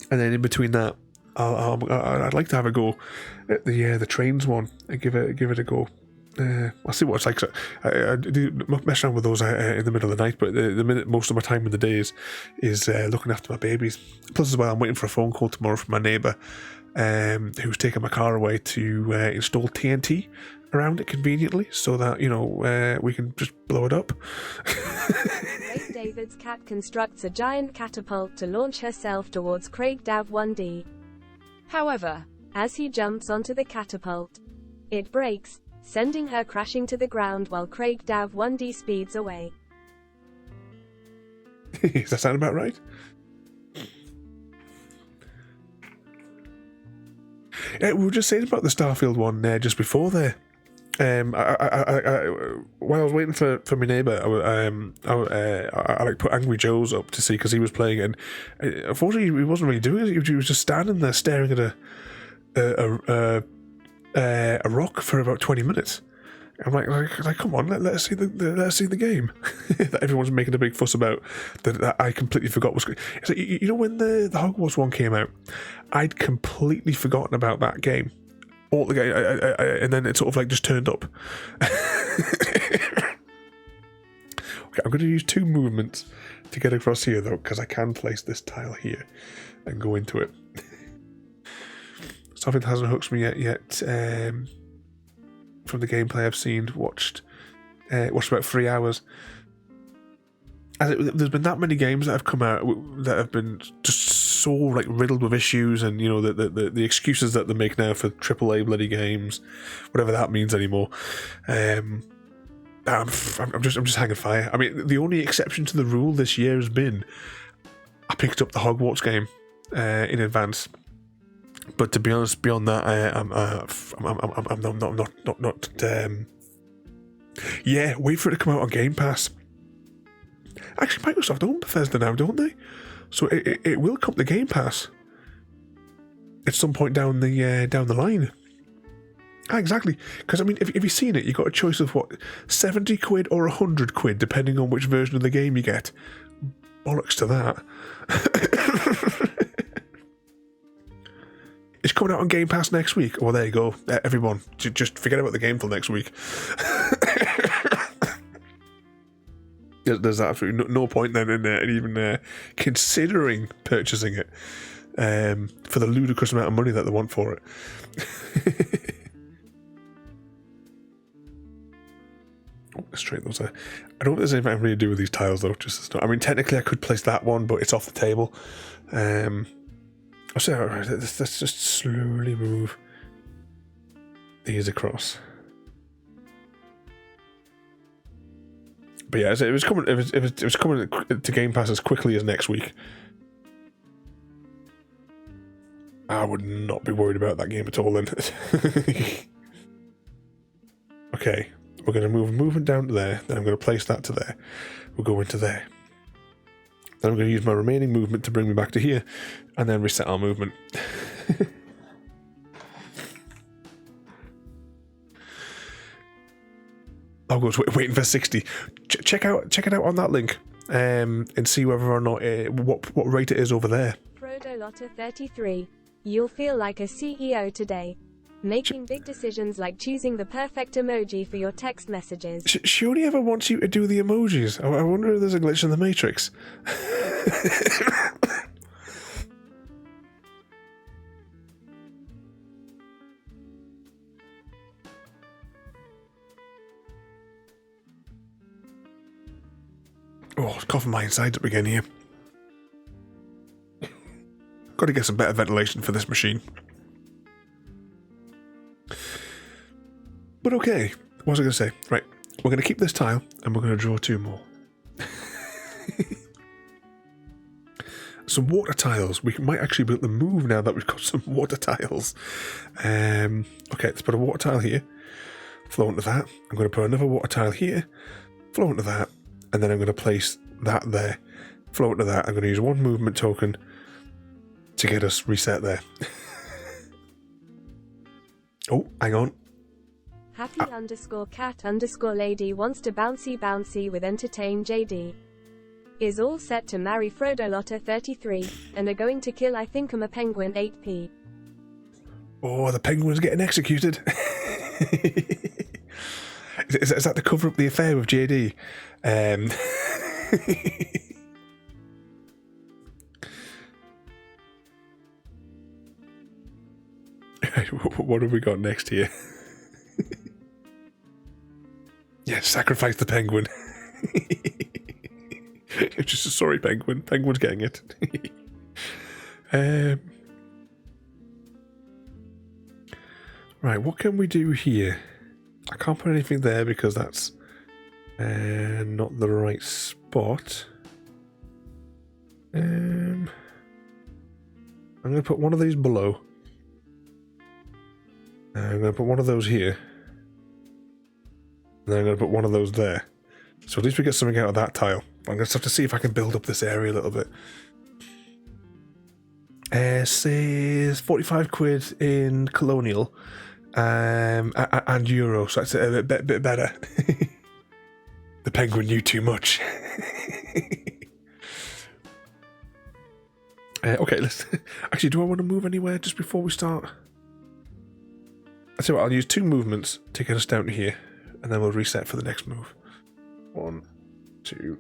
then in between that, I'd like to have a go at the trains one and give it a go. I'll see what it's like. So I do mess around with those in the middle of the night, but the minute most of my time in the day is looking after my babies. Plus, as well, I'm waiting for a phone call tomorrow from my neighbour, who's taking my car away to install TNT around it conveniently, so that we can just blow it up. Craig David's cat constructs a giant catapult to launch herself towards Craig Dav 1D. However, as he jumps onto the catapult, it breaks, sending her crashing to the ground while Craig Dav 1D speeds away. Does that sound about right? We were just saying about the Starfield one just before there. While I was waiting for my neighbour, I like put Angry Joe's up to see because he was playing it. And unfortunately, he wasn't really doing it. He was just standing there staring at a rock for about 20 minutes. I'm like, come on, let's see the game that everyone's making a big fuss about that I completely forgot was. So, you know, when the Hogwarts one came out, I'd completely forgotten about that game. All the game, and then it sort of like just turned up. Okay, I'm going to use 2 movements to get across here though, because I can place this tile here and go into it. Something that hasn't hooked me yet. From the gameplay I've seen, watched about 3 hours. There's been that many games that have come out that have been just so like riddled with issues, and you know the excuses that they make now for AAA bloody games, whatever that means anymore. I'm just hanging fire. I mean, the only exception to the rule this year has been I picked up the Hogwarts game in advance. But to be honest, beyond that, I'm not. Yeah, wait for it to come out on Game Pass. Actually, Microsoft own Bethesda now, don't they? So it will come to Game Pass at some point down the line. Ah, exactly. Because I mean, if you've seen it, you've got a choice of what, 70 quid or 100 quid, depending on which version of the game you get. Bollocks to that. It's coming out on Game Pass next week. Well, there you go. Everyone, just forget about the game till next week. There's absolutely no point then in even considering purchasing it for the ludicrous amount of money that they want for it. Let's straighten those out. I don't think there's anything I can really do with these tiles though. I mean, technically I could place that one, but it's off the table. I'll say, alright, let's just slowly move these across. But yeah, it was coming. If it was coming to Game Pass as quickly as next week, I would not be worried about that game at all. Then, okay, we're going to move movement down to there. Then I'm going to place that to there. We'll go into there. Then I'm going to use my remaining movement to bring me back to here, and then reset our movement. I was waiting for 60. Check it out on that link, and see whether or not what rate it is over there. Frodo Lotta 33. You'll feel like a CEO today. Making big decisions like choosing the perfect emoji for your text messages. She only ever wants you to do the emojis. I wonder if there's a glitch in the Matrix. Oh, it's coughing my insides up again here. Got to get some better ventilation for this machine. But okay, what was I going to say? Right, we're going to keep this tile and we're going to draw 2 more. Some water tiles. We might actually be able to move now that we've got some water tiles. Okay, let's put a water tile here. Flow into that. I'm going to put another water tile here. Flow into that. And then I'm going to place that there. Flow into that. I'm going to use 1 movement token to get us reset there. Oh, hang on. Happy_cat_lady wants to bouncy with entertain JD. Is all set to marry Frodo Lotta 33, and are going to kill I think I'm a penguin 8p. Oh, the penguin's getting executed. Is that to cover up the affair with JD? What have we got next here? Yeah, sacrifice the penguin. Just a sorry penguin. Penguin's getting it. Right, what can we do here? I can't put anything there because that's not the right spot. I'm going to put one of these below. I'm going to put one of those here. And then I'm going to put one of those there. So at least we get something out of that tile. I'm going to have to see if I can build up this area a little bit. Says 45 quid in Colonial and Euro, so that's a bit better. The Penguin knew too much. Okay, let's... Actually, do I want to move anywhere just before we start? I'll tell you what, I'll use 2 movements to get us down to here, and then we'll reset for the next move. 1, 2,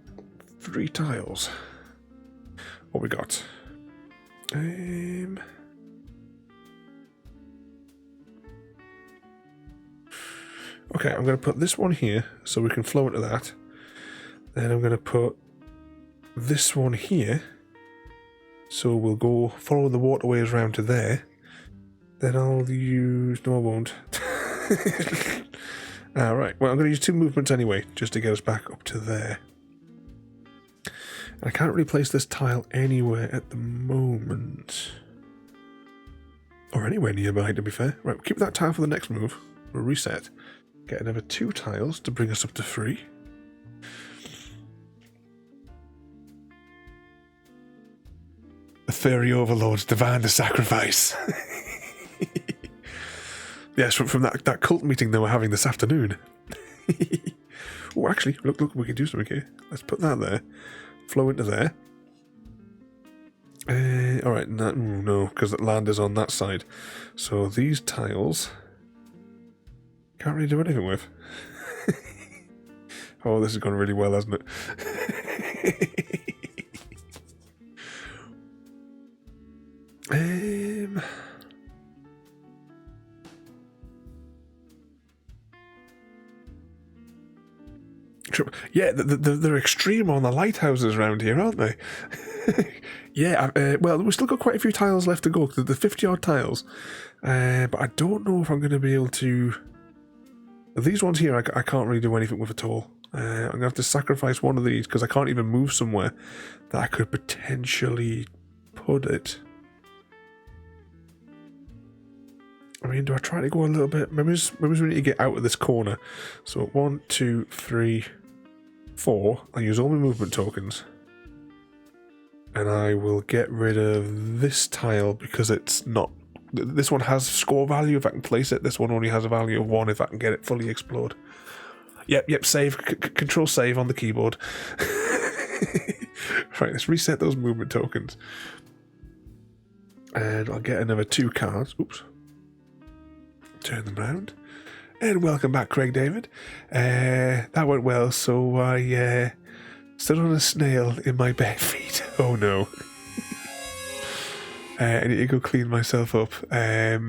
3 tiles. What we got? Okay, I'm going to put this one here so we can flow into that. Then I'm going to put this one here. So we'll go follow the waterways around to there. Then I'll use... No, I won't. Alright, well, I'm going to use 2 movements anyway, just to get us back up to there. I can't really place this tile anywhere at the moment. Or anywhere nearby, to be fair. Right, we'll keep that tile for the next move. We'll reset. Get another 2 tiles to bring us up to 3. The fairy overlords demand a sacrifice. Yes, from that cult meeting they were having this afternoon. Oh, actually, look, we can do something here. Let's put that there. Flow into there. Alright, no, because the land is on that side. So these tiles... Can't really do anything with. Oh, this has gone really well, hasn't it? Yeah, they're extreme on the lighthouses around here, aren't they? Yeah, well, we've still got quite a few tiles left to go. The 50-odd tiles. But I don't know if I'm going to be able to... These ones here, I can't really do anything with at all. I'm going to have to sacrifice one of these because I can't even move somewhere that I could potentially put it. I mean, do I try to go a little bit? Maybe we need to get out of this corner. So 1, 2, 3, 4. I'll use all my movement tokens. And I will get rid of this tile because it's not... This one has score value if I can place it. This one only has a value of 1 if I can get it fully explored. Yep, save. Control save on the keyboard. Right, let's reset those movement tokens. And I'll get another 2 cards. Oops. Turn them round. And welcome back, Craig David. That went well, so I stood on a snail in my bare feet. Oh no. I need to go clean myself up. I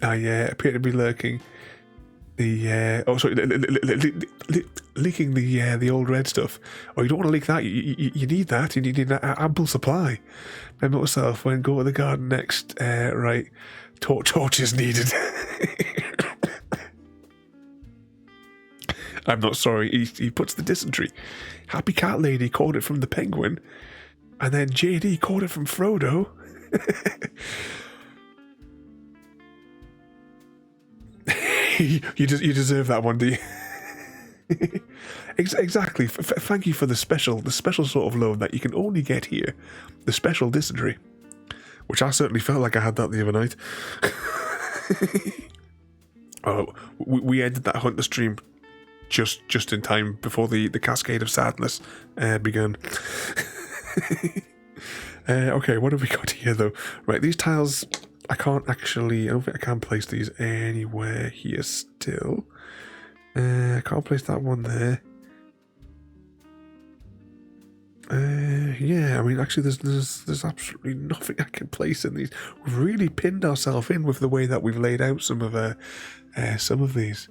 appear to be lurking. Leaking the old red stuff. Oh, you don't want to leak that. You need that. You need an ample supply. Remember myself when go to the garden next. Right, torches needed. I'm not sorry. He puts the dysentery. Happy Cat Lady caught it from the Penguin, and then JD caught it from Frodo. You deserve that one, do you? Exactly. Thank you for the special sort of loan that you can only get here. The special dysentery. Which I certainly felt like I had that the other night. Oh, we ended that hunter stream just in time before the cascade of sadness began. Okay, what have we got here though? Right, these tiles... I don't think I can place these anywhere here still. I can't place that one there. Yeah, I mean, actually, there's absolutely nothing I can place in these. We've really pinned ourselves in with the way that we've laid out some of these.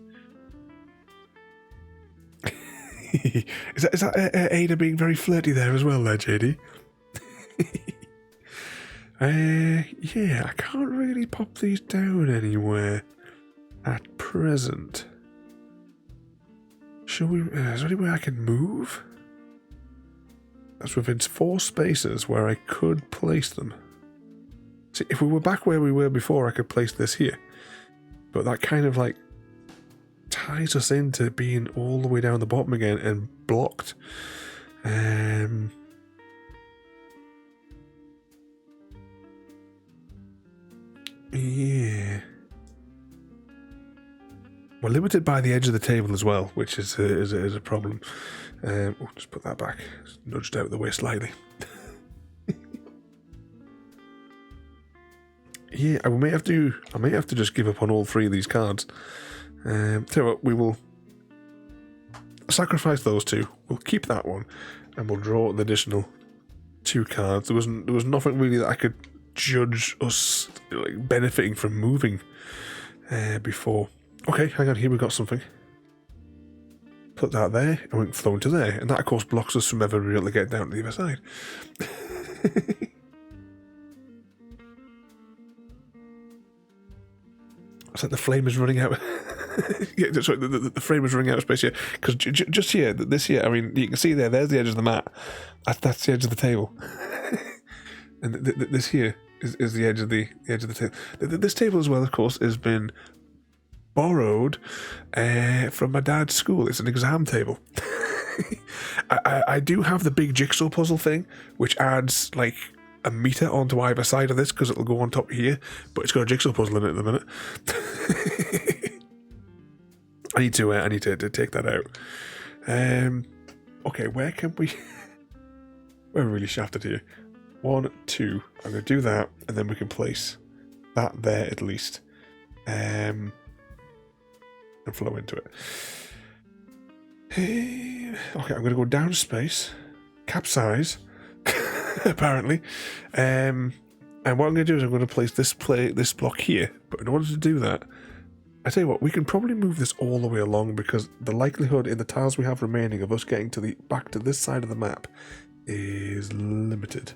Is that Ada being very flirty there as well, there, JD? Yeah, I can't really pop these down anywhere at present. Shall we? Is there any way I can move? That's within 4 spaces where I could place them. See, if we were back where we were before, I could place this here. But that kind of like ties us into being all the way down the bottom again and blocked. Yeah. We're limited by the edge of the table as well, which is a problem. Just put that back. Just nudged out of the way slightly. Yeah, I may have to just give up on all 3 of these cards. Tell you what, we will sacrifice those 2. We'll keep that one, and we'll draw an additional 2 cards. There was nothing really that I could judge us like benefiting from moving before. Okay, hang on. Here we got something. Put that there, and we can flow into there, and that of course blocks us from ever being able to get down to the other side. It's like the flame is running out. Yeah, sorry, the frame is running out of space here. Because just here, this here, I mean, you can see there's the edge of the mat. That's the edge of the table. And this here is the edge of the table. This table as well, of course, has been borrowed from my dad's school. It's an exam table. I do have the big jigsaw puzzle thing, which adds like a meter onto either side of this because it'll go on top here, but it's got a jigsaw puzzle in it at the minute. I need to take that out. Okay, where can we? We're really shafted here. 1, 2. I'm going to do that, and then we can place that there at least, and flow into it. Okay, I'm going to go down space, capsize. Apparently, and what I'm going to do is I'm going to place this block here. But in order to do that, I tell you what, we can probably move this all the way along because the likelihood in the tiles we have remaining of us getting to back to this side of the map is limited.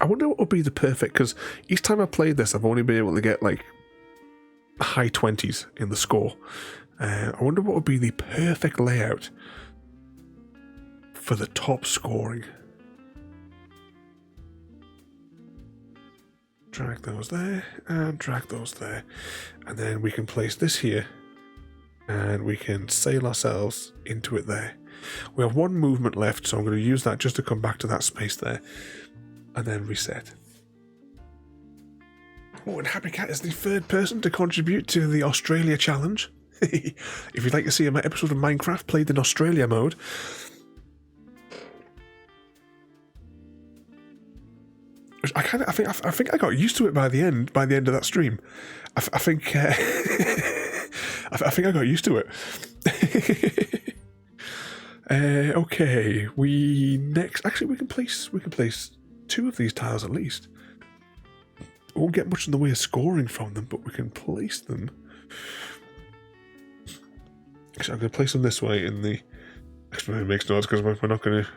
I wonder what would be the perfect, because each time I played this, I've only been able to get like high 20s in the score. I wonder what would be the perfect layout for the top scoring. Drag those there and drag those there, and then we can place this here and we can sail ourselves into it there. We have 1 movement left, so I'm going to use that just to come back to that space there and then reset. Oh, and Happy Cat is the 3rd person to contribute to the Australia challenge. If you'd like to see an episode of Minecraft played in Australia mode, I think I got used to it by the end of that stream. I think I think I got used to it. Okay, we can place 2 of these tiles at least. We won't get much in the way of scoring from them, but we can place them. Actually, I'm going to place them this way in the. Actually, it makes no sense because we're not going to.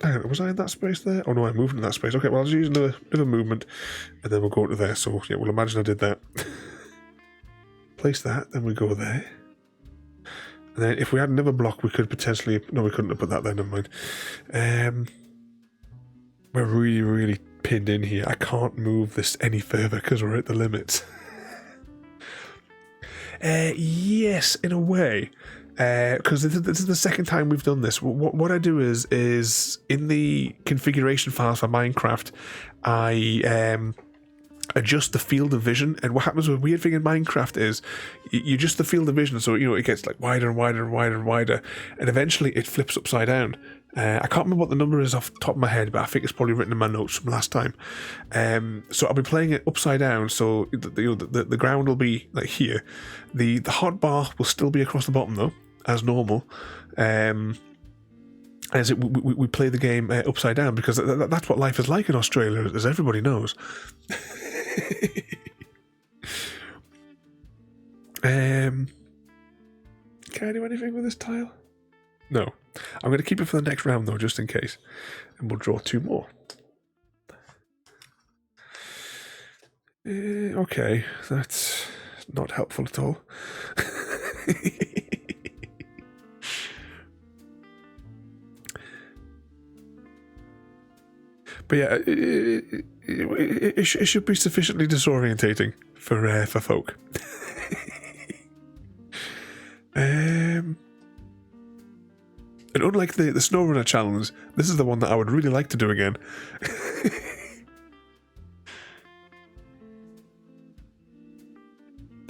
Hang on, was I in that space there? Oh no, I moved in that space. Okay, well I'll just use another movement and then we'll go to there. So yeah, we'll imagine I did that. Place that, then we go there. And then if we had another block, we could potentially... No, we couldn't have put that there, never mind. We're really, really pinned in here. I can't move this any further because we're at the limits. Yes, in a way. Because this is the second time we've done this. What I do is in the configuration files for Minecraft, I adjust the field of vision. And what happens with weird thing in Minecraft is you adjust the field of vision, so it gets like wider and wider and wider and wider, and eventually it flips upside down. I can't remember what the number is off the top of my head, but I think it's probably written in my notes from last time. So I'll be playing it upside down, so the ground will be like here. The hot bar will still be across the bottom though, as normal. We play the game upside down because that's what life is like in Australia, as everybody knows. Can I do anything with this tile? No. I'm going to keep it for the next round though, just in case. And we'll draw 2 more. Okay, that's not helpful at all. But yeah, it should be sufficiently disorientating for folk. And unlike the SnowRunner challenge, this is the one that I would really like to do again.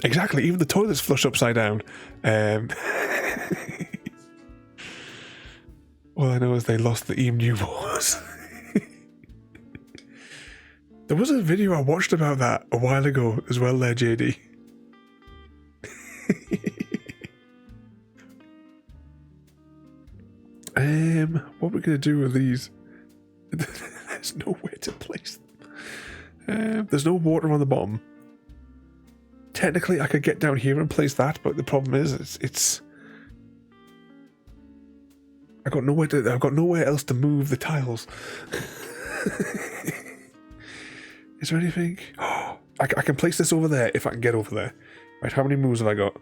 Exactly, even the toilets flush upside down. All I know is they lost the emu wars. There was a video I watched about that a while ago as well there, JD. What are we going to do with these? There's nowhere to place them. There's no water on the bottom. Technically, I could get down here and place that, but the problem is, it's I've got nowhere else to move the tiles. Is there anything? Oh, I can place this over there if I can get over there. Right, how many moves have I got?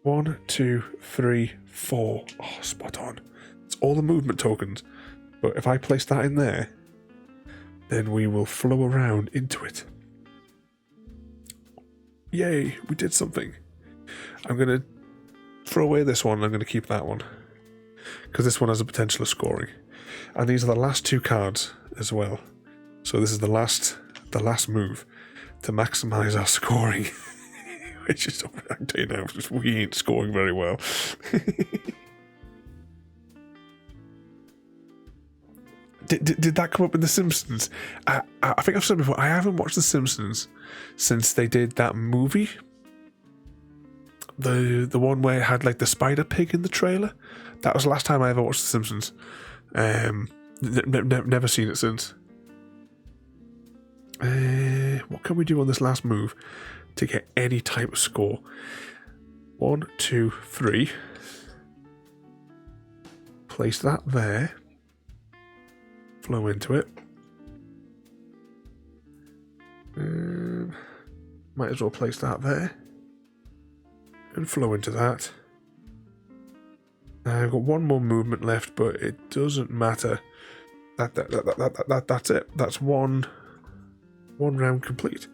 1, 2, 3, 4. Oh, spot on. It's all the movement tokens. But if I place that in there, then we will flow around into it. Yay, we did something. I'm going to throw away this one and I'm going to keep that one. Because this one has a potential of scoring. And these are the last 2 cards as well. So this is the last move to maximise our scoring. Which is, I can tell you now, we ain't scoring very well. Did that come up in The Simpsons? I think I've said before, I haven't watched The Simpsons since they did that movie. The one where it had like the spider pig in the trailer. That was the last time I ever watched The Simpsons. Never seen it since. What can we do on this last move to get any type of score? 1, 2, 3. Place that there. Flow into it. Might as well place that there. And flow into that. I've got one more movement left, but it doesn't matter. That's it. That's one round complete.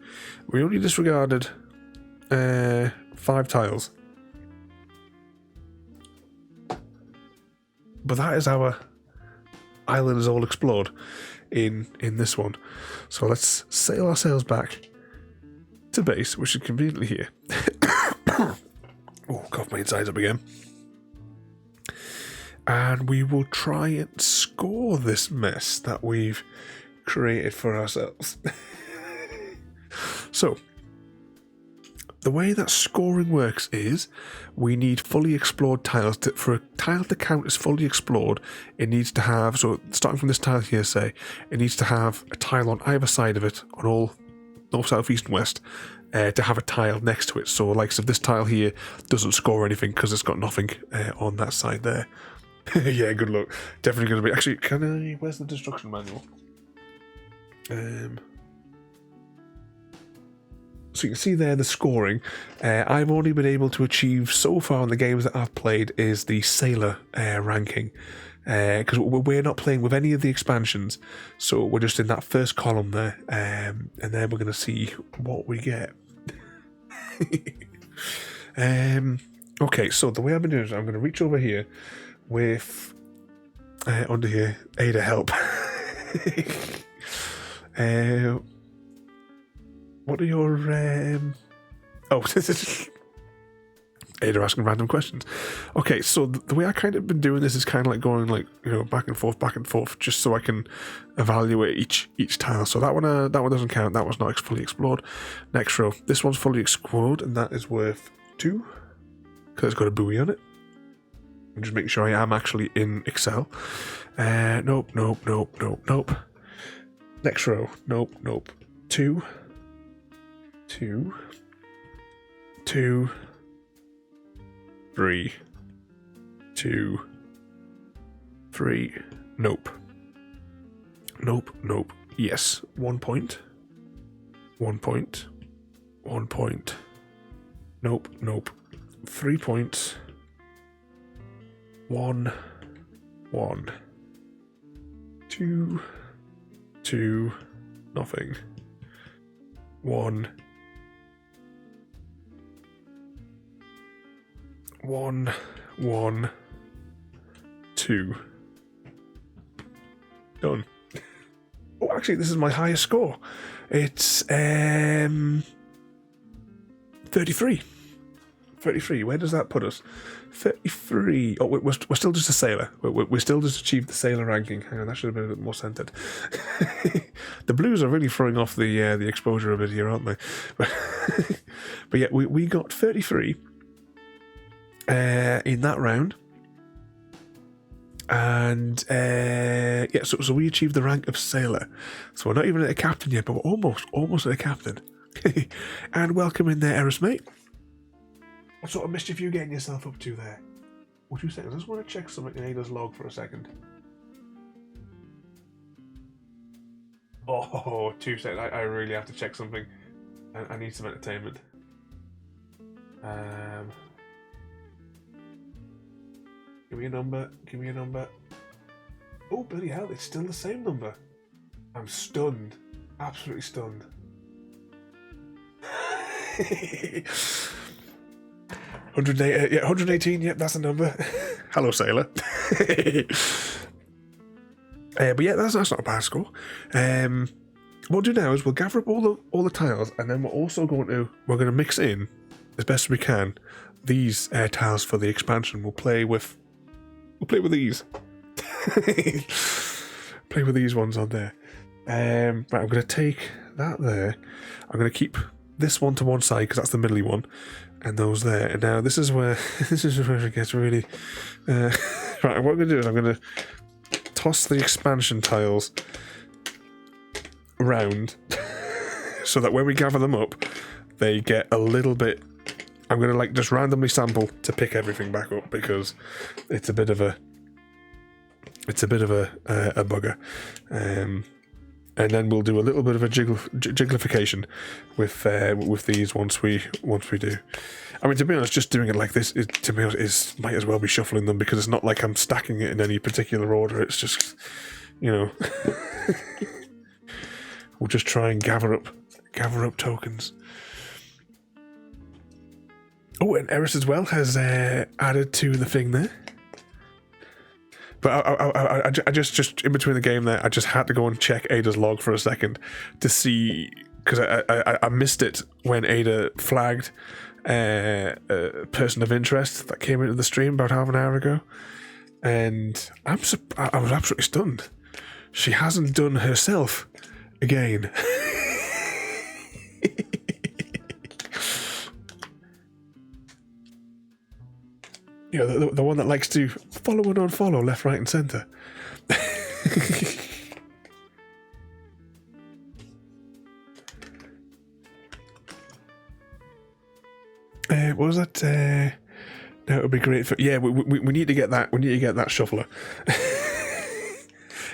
We only disregarded 5 tiles. But that is our island is all explored in this one. So let's sail our sails back to base, which is conveniently here. Oh, cough my insides up again. And we will try and score this mess that we've created for ourselves. So, the way that scoring works is we need fully explored tiles. For a tile to count as fully explored, it needs to have, so starting from this tile here, say, it needs to have a tile on either side of it, on all north, south, east and west, to have a tile next to it. So, like, so this tile here doesn't score anything because it's got nothing on that side there. Yeah, good luck. Definitely going to be... Actually, can I... Where's the destruction manual? So you can see there the scoring. I've only been able to achieve so far in the games that I've played is the Sailor ranking. Because we're not playing with any of the expansions. So we're just in that first column there. And then we're going to see what we get. Okay, so the way I've been doing it is I'm going to reach over here with under here, Ada help. What are your oh, Ada asking random questions. Okay, so the way I kind of been doing this is kind of like going like, you know, back and forth, just so I can evaluate each tile. So that one doesn't count. That one's not fully explored. Next row, this one's fully explored, and that is worth 2 because it's got a buoy on it. I'm just making sure I am actually in Excel. Nope. Next row, nope. 2, 3, 2, 3. Nope. Yes, 1 point. 1 point. 1 point. Nope. 3 points. 1. 2. 2, nothing. 1, 1, 1, 2. Done. Oh, actually, this is my highest score. It's 33. 33. Where does that put us? 33. Oh, we're still just a sailor. We're still just achieved the sailor ranking. Hang on, that should have been a bit more centered. The blues are really throwing off the exposure a bit here, aren't they? But yeah, we got 33 in that round. And yeah, so we achieved the rank of sailor. So we're not even at a captain yet, but we're almost at a captain. And welcome in there, Eris, mate. What sort of mischief are you getting yourself up to there? Oh, 2 seconds. I just want to check something in Ada's log for a second. Oh, 2 seconds. I really have to check something. I need some entertainment. Give me a number. Give me a number. Oh, bloody hell. It's still the same number. I'm stunned. Absolutely stunned. 118, yep, that's the number. Hello, sailor. But yeah, that's not a bad score. What we'll do now is we'll gather up all the tiles, and then we're going to mix in as best we can these tiles for the expansion. We'll play with these. Play with these ones on there. Right, I'm going to take that there. I'm going to keep this one to one side because that's the middly one, and those there. And now this is where it gets really. Right, what I'm going to do is I'm going to toss the expansion tiles round so that when we gather them up, they get a little bit. I'm going to just randomly sample to pick everything back up because it's a bit of a bugger. And then we'll do a little bit of a jigglification with these once we do. I mean, to be honest, just doing it like this, to be honest, might as well be shuffling them because it's not like I'm stacking it in any particular order. It's just, we'll just try and gather up tokens. Oh, and Eris as well has added to the thing there. But I just in between the game there, I just had to go and check Ada's log for a second to see, because I missed it when Ada flagged a person of interest that came into the stream about half an hour ago, and I was absolutely stunned. She hasn't done herself again. The one that likes to follow and unfollow left, right, and centre. What was that? No, it would be great for. Yeah, we need to get that. We need to get that shuffler.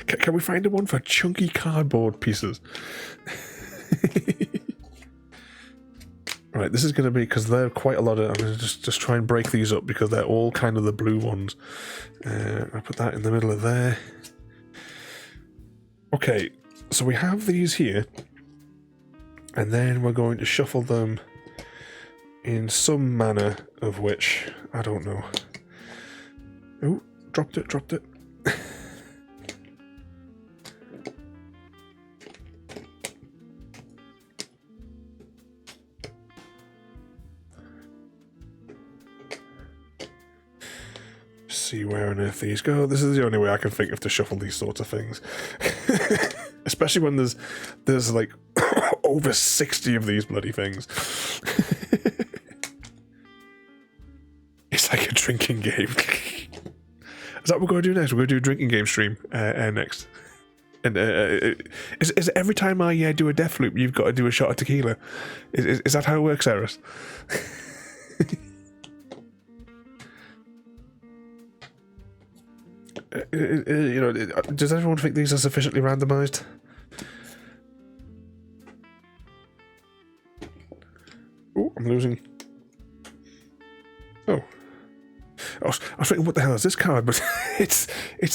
Can we find one for chunky cardboard pieces? Right, this is going to be, because they're quite a lot of, I'm going to just try and break these up because they're all kind of the blue ones. I'll put that in the middle of there. Okay, so we have these here, and then we're going to shuffle them in some manner of which, I don't know. Oh, dropped it. See where on earth these go. This is the only way I can think of to shuffle these sorts of things. Especially when there's like over 60 of these bloody things. It's like a drinking game. Is that what we're going to do next? We're going to do a drinking game stream next. And is every time I do a death loop, you've got to do a shot of tequila? Is that how it works, Eris? Does everyone think these are sufficiently randomized? Oh, I'm losing. Oh, I was thinking, what the hell is this card? But it's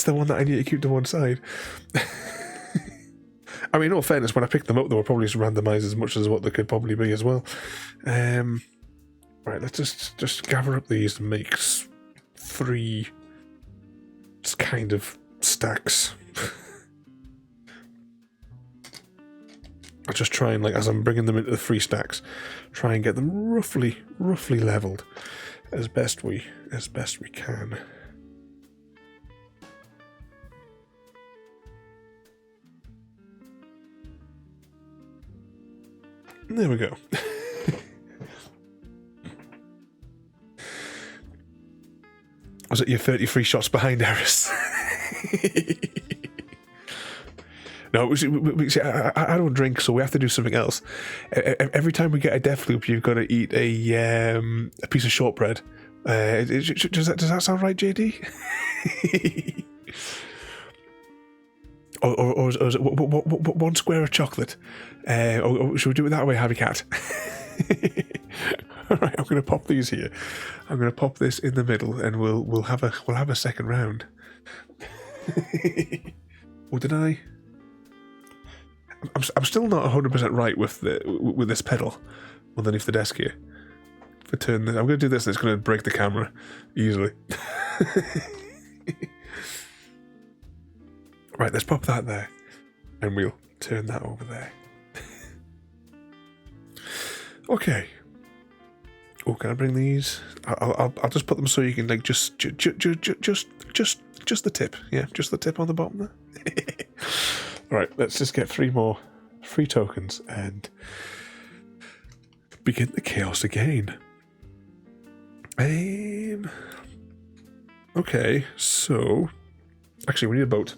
the one that I need to keep to one side. I mean, in all fairness, when I picked them up, they were probably just randomised as much as what they could probably be as well. Right, let's just gather up these and make 3 kind of stacks. I'll just try and, like, as I'm bringing them into the 3 stacks, try and get them roughly leveled as best we can. There we go. Was it your 33 shots behind, Eris? No, see, I don't drink, so we have to do something else. Every time we get a death loop, you've got to eat a piece of shortbread. Does that sound right, JD? or is it 1 square of chocolate? Or should we do it that way, Happy Cat? All right, I'm going to pop these here. I'm going to pop this in the middle, and we'll have a second round. Or did I? I'm still not 100% right with this pedal underneath the desk here. If I turn this, I'm going to do this, and it's going to break the camera easily. Right, let's pop that there, and we'll turn that over there. Okay. Oh, can I bring these? I'll just put them so you can, like, just the tip. Yeah, just the tip on the bottom there. Right, let's just get 3 more free tokens and begin the chaos again. Okay, so actually we need a boat.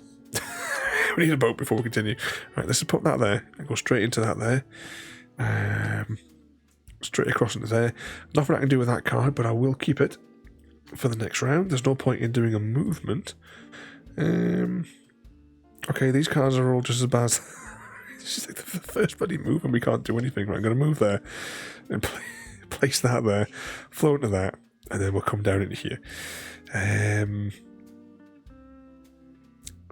We need a boat before we continue. Right, let's just put that there and go straight into that there. Straight across into there. Nothing I can do with that card, but I will keep it for the next round. There's no point in doing a movement. Okay, these cards are all just as bad as it's just like the first bloody move and we can't do anything. Right, I'm going to move there and place that there, float into that, and then we'll come down into here.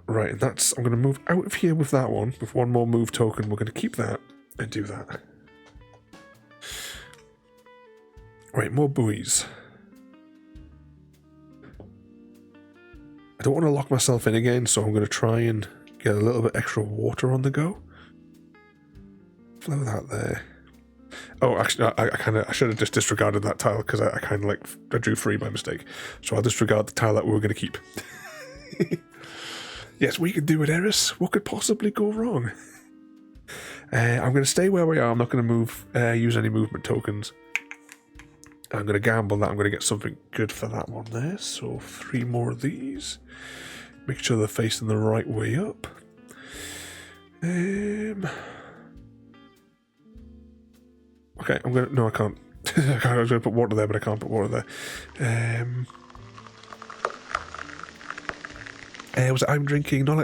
Right, and that's, I'm going to move out of here with that one, with 1 more move token. We're going to keep that and do that. Right, more buoys. I don't want to lock myself in again, so I'm going to try and get a little bit extra water on the go. Flow that there. Oh, actually, I should have just disregarded that tile because I drew 3 by mistake. So I'll disregard the tile that we were going to keep. Yes, we can do it, Eris. What could possibly go wrong? I'm going to stay where we are. I'm not going to move, use any movement tokens. I'm going to gamble that I'm going to get something good for that one there. So 3 more of these. Make sure they're facing the right way up. Okay, I'm going to... No, I can't. I was going to put water there, but I can't put water there. Was it I'm drinking... You're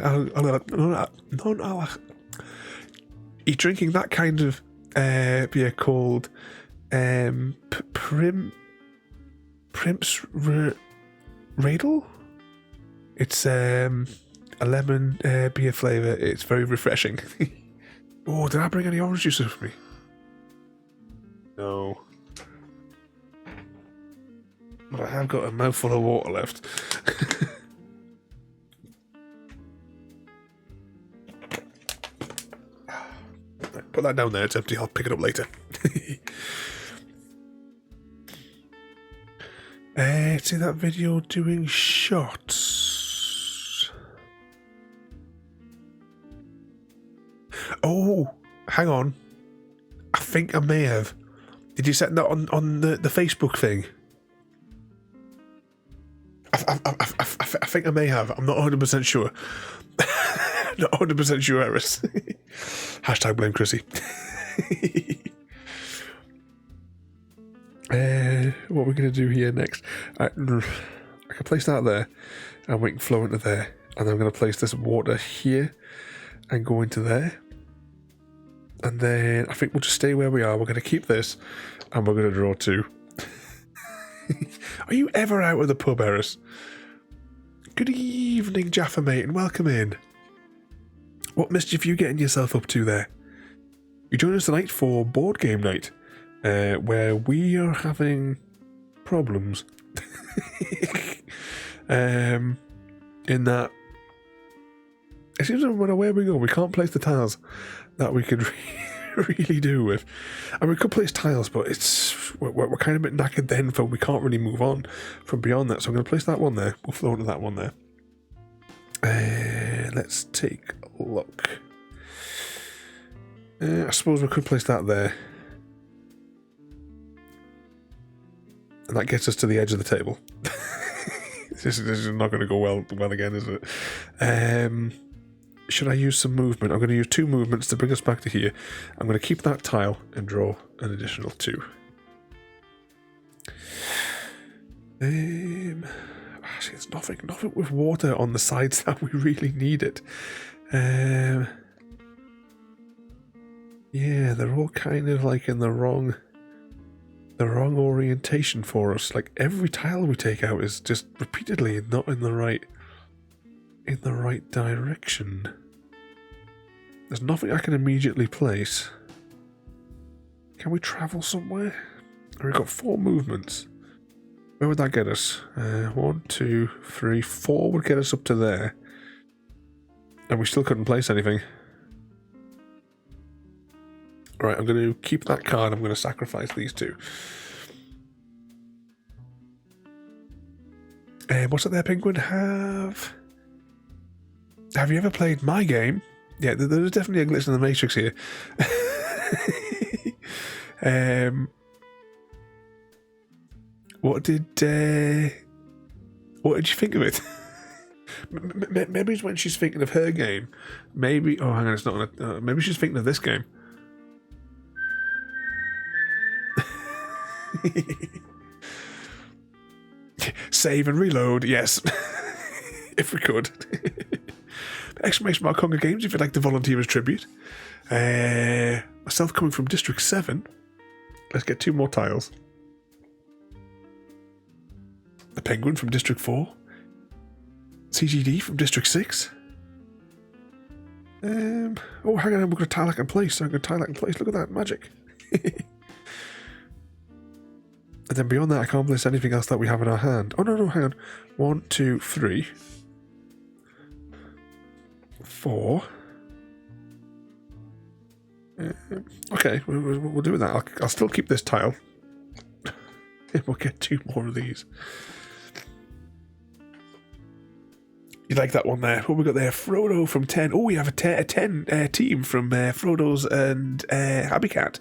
drinking that kind of beer called... Primps Radel? It's a lemon beer flavour. It's very refreshing. Oh, did I bring any orange juice with me? No. But I have got a mouthful of water left. Put that down there, it's empty, I'll pick it up later. See that video doing shots? Oh, hang on. I think I may have. Did you set that on the Facebook thing? I think I may have. I'm not 100% sure. Not 100% sure, Eris. Hashtag blame Chrissy. What we're going to do here next, I can place that there and we can flow into there, and then I'm going to place this water here and go into there, and then I think we'll just stay where we are. We're going to keep this and we're going to draw 2. Are you ever out of the pub, Eris? Good evening, Jaffa mate, and welcome in. What mischief are you getting yourself up to there? You join us tonight for board game night, where we are having problems. In that it seems no matter where we go, we can't place the tiles that we could really do with. And we could place tiles, but we're kind of a bit knackered then, for we can't really move on from beyond that. So I'm going to place that one there. We'll flow into that one there. Let's take a look. I suppose we could place that there. And that gets us to the edge of the table. This is not going to go well again, is it? Should I use some movement? I'm going to use 2 movements to bring us back to here. I'm going to keep that tile and draw an additional 2. Actually, there's nothing with water on the sides that we really need it. Yeah, they're all kind of like in the wrong orientation for us. Like every tile we take out is just repeatedly not in the right direction. There's nothing I can immediately place. Can we travel somewhere? We've got 4 movements. Where would that get us? 1, 2, 3, 4 would get us up to there. And we still couldn't place anything. Right, I'm going to keep that card. I'm going to sacrifice these 2. What's it there, Penguin? Have you ever played my game? Yeah, there's definitely a glitch in the Matrix here. What did you think of it? Maybe it's when she's thinking of her game. Maybe. Oh, hang on, it's not. Maybe she's thinking of this game. Save and reload, yes. If we could. Exclamation mark Hunger Games if you'd like to volunteer as tribute. Myself coming from District 7. Let's get 2 more tiles. The Penguin from District 4. CGD from District 6. Oh, hang on, we've got a tile I can place. Look at that, magic. And then beyond that, I can't place anything else that we have in our hand. Oh, no, hang on. 1, 2, 3. 4. Okay, we'll do that. I'll still keep this tile. We'll get 2 more of these. You like that one there? What we got there? Frodo from 10. Oh, we have a 10 team from Frodo's and Habitat.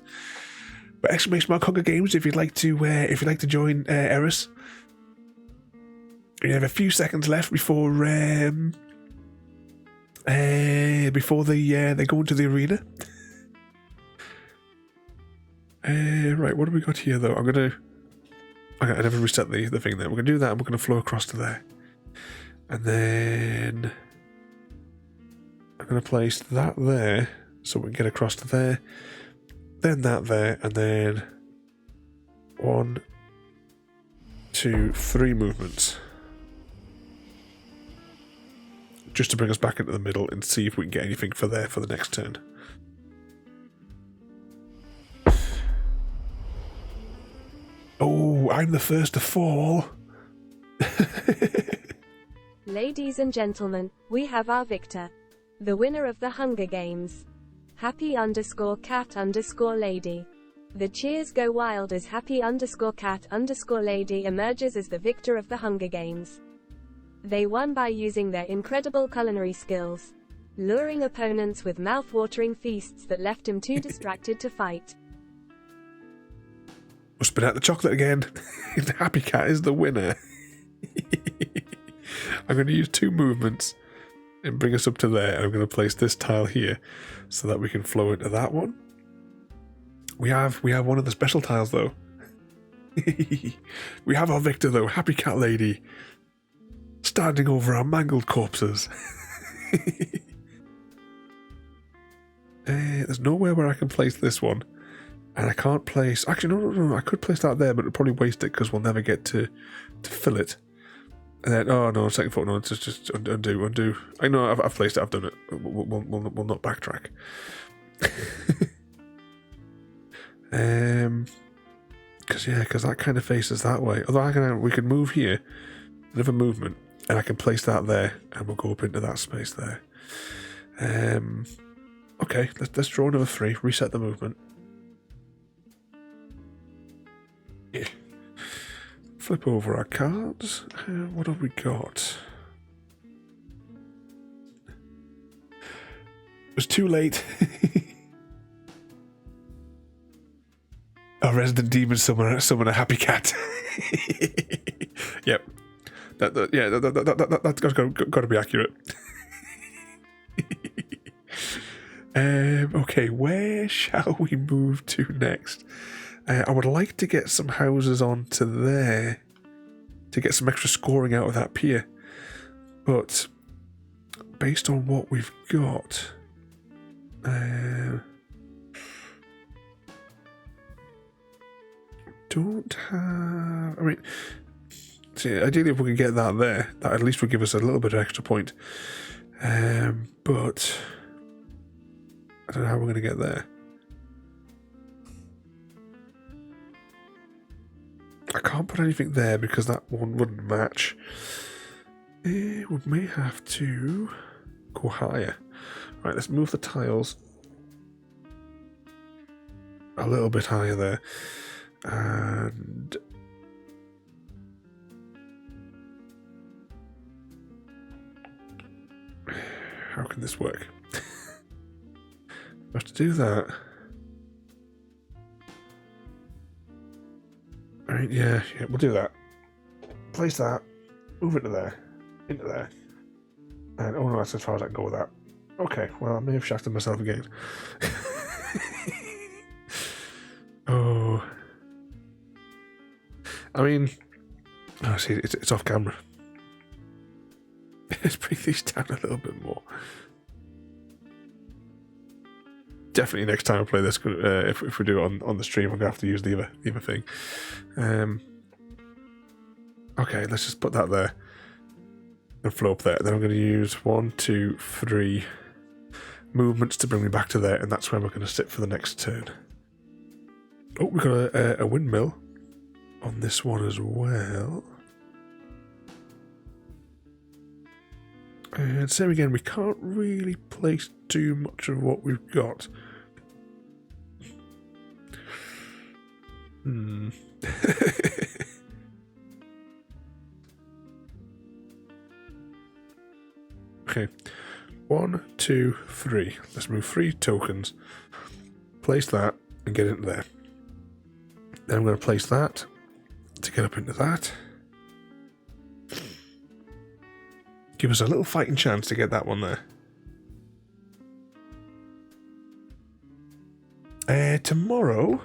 But exclamation mark Hunger Games if you'd like to join Eris. You have a few seconds left before they go into the arena. Right, what do we got here though? Okay, I never reset the thing there. We're gonna do that and we're gonna flow across to there. And then I'm gonna place that there so we can get across to there. Then that there, and then 1, 2, 3 movements. Just to bring us back into the middle and see if we can get anything for there for the next turn. Oh, I'm the first to fall. Ladies and gentlemen, we have our victor. The winner of the Hunger Games. Happy_cat_lady. The cheers go wild as Happy_cat_lady emerges as the victor of the Hunger Games. They won by using their incredible culinary skills, luring opponents with mouth-watering feasts that left him too distracted to fight. We'll spit out the chocolate again. The Happy Cat is the winner. I'm going to use 2 movements and bring us up to there. I'm going to place this tile here so that we can flow into that one. We have one of the special tiles though. We have our victor though, Happy Cat Lady, standing over our mangled corpses. There's nowhere where I can place this one. And I can't place... Actually, no. I could place that there, but it'll probably waste it because we'll never get to fill it. And then, oh no, second photo, no, just undo. I know, I've placed it, I've done it. We'll not backtrack. Because that kind of faces that way. Although we can move here, another movement, and I can place that there, and we'll go up into that space there. Okay, let's draw another 3, reset the movement. Yeah. Flip over our cards. What have we got? It was too late. A resident demon summon a happy cat. Yep. That's got to be accurate. Okay, where shall we move to next? I would like to get some houses onto there to get some extra scoring out of that pier. But based on what we've got, don't have... I mean, see, ideally if we could get that there, that at least would give us a little bit of extra point. But I don't know how we're going to get there. I can't put anything there because that one wouldn't match. We may have to go higher. Right, let's move the tiles a little bit higher there. And how can this work? I have to do that. Right, yeah, we'll do that. Place that, move it to there, into there. And oh no, that's as far as I can go with that. Okay, well, I may have shafted myself again. Oh. I mean, oh, see, it's off camera. Let's bring these down a little bit more. Definitely next time I play this, if we do it on the stream, I'm going to have to use the other thing. Okay, let's just put that there. And flow up there. Then I'm going to use 1, 2, 3 movements to bring me back to there, and that's where we're going to sit for the next turn. Oh, we've got a windmill on this one as well. And same again, we can't really place too much of what we've got. Okay, 1, 2, 3. Let's move 3 tokens. Place that and get into there. Then I'm going to place that to get up into that. Give us a little fighting chance to get that one there. Tomorrow...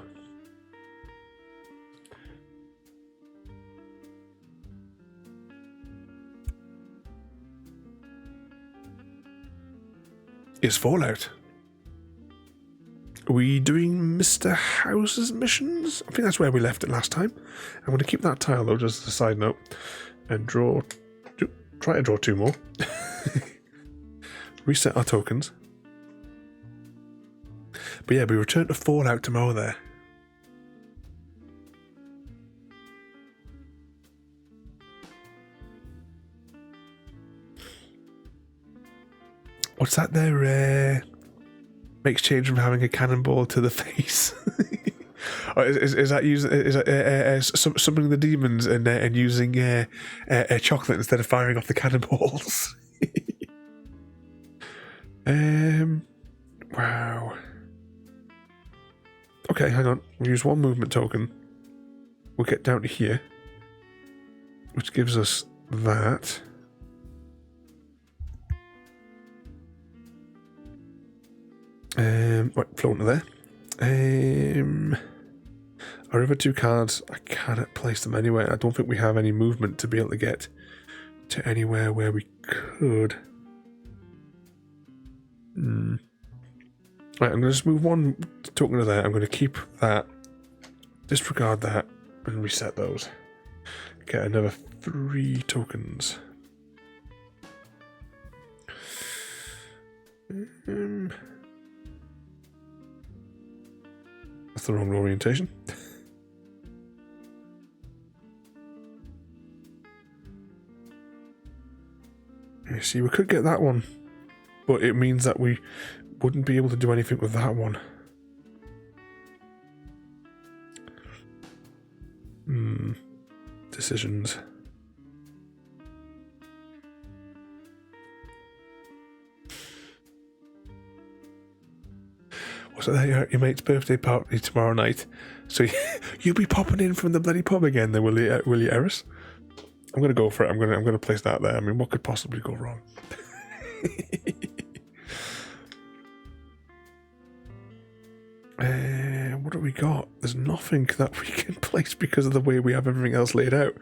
is Fallout. Are we doing Mr. House's missions? I think that's where we left it last time. I'm going to keep that tile though, just as a side note, and try to draw 2 more. Reset our tokens. But yeah, we return to Fallout tomorrow there. What's that there? Makes change from having a cannonball to the face. Is that summoning the demons and using chocolate instead of firing off the cannonballs? Wow. Okay, hang on. We'll use 1 movement token. We'll get down to here, which gives us that. Right, flow into there. Our other 2 cards, I cannot place them anywhere. I don't think we have any movement to be able to get to anywhere where we could. Right, I'm going to just move 1 token to there. I'm going to keep that, disregard that, and reset those. get another 3 tokens. That's the wrong orientation. You see, we could get that one, but it means that we wouldn't be able to do anything with that one. Decisions. Was it your mate's birthday party tomorrow night? So you'll be popping in from the bloody pub again then, will you, Eris? I'm gonna go for it. I'm gonna place that there. I mean, what could possibly go wrong? What have we got? There's nothing that we can place because of the way we have everything else laid out.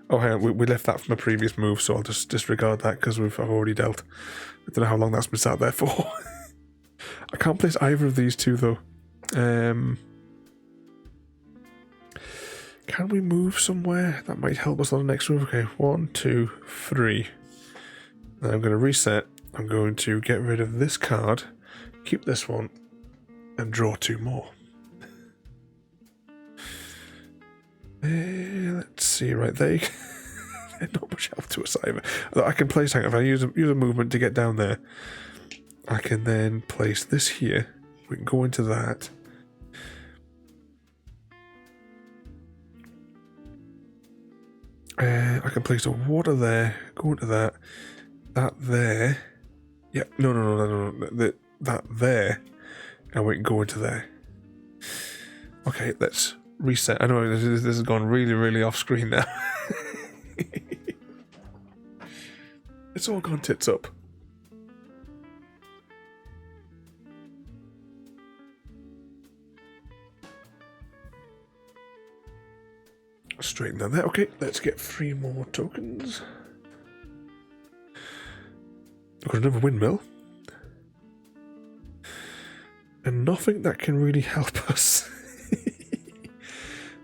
Oh, hang on, we left that from a previous move, so I'll just disregard that because I've already dealt. I don't know how long that's been sat there for. I can't place either of these two though. Can we move somewhere? That might help us on the next move. Okay, 1, 2, 3. Then I'm going to reset. I'm going to get rid of this card, keep this one, and draw 2 more. Let's see, right there. They're not much help to us either. I can place, hang on, if I use a movement to get down there, I can then place this here. We can go into that. I can place a water there, go into that, that there. Yeah, no. That there, and we can go into there. Okay, let's reset. I know this has gone really, really off screen now. It's all gone tits up. Straighten that there. Okay, let's get 3 more tokens. We've got another windmill. And nothing that can really help us.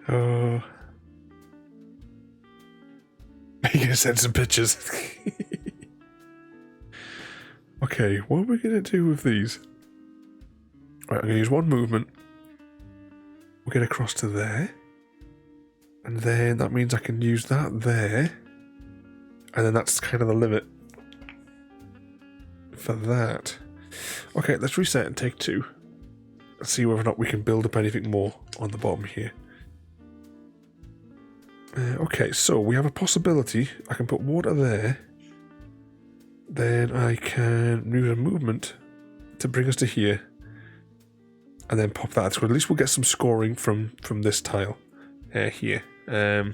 Oh. You're going to send some pictures. Okay, what are we going to do with these? Right, I'm going to use 1 movement. We'll get across to there. And then that means I can use that there. And then that's kind of the limit for that. Okay, let's reset and take 2. Let's see whether or not we can build up anything more on the bottom here. Okay, so we have a possibility. I can put water there. Then I can use a movement to bring us to here. And then pop that. So at least we'll get some scoring from this tile here. I know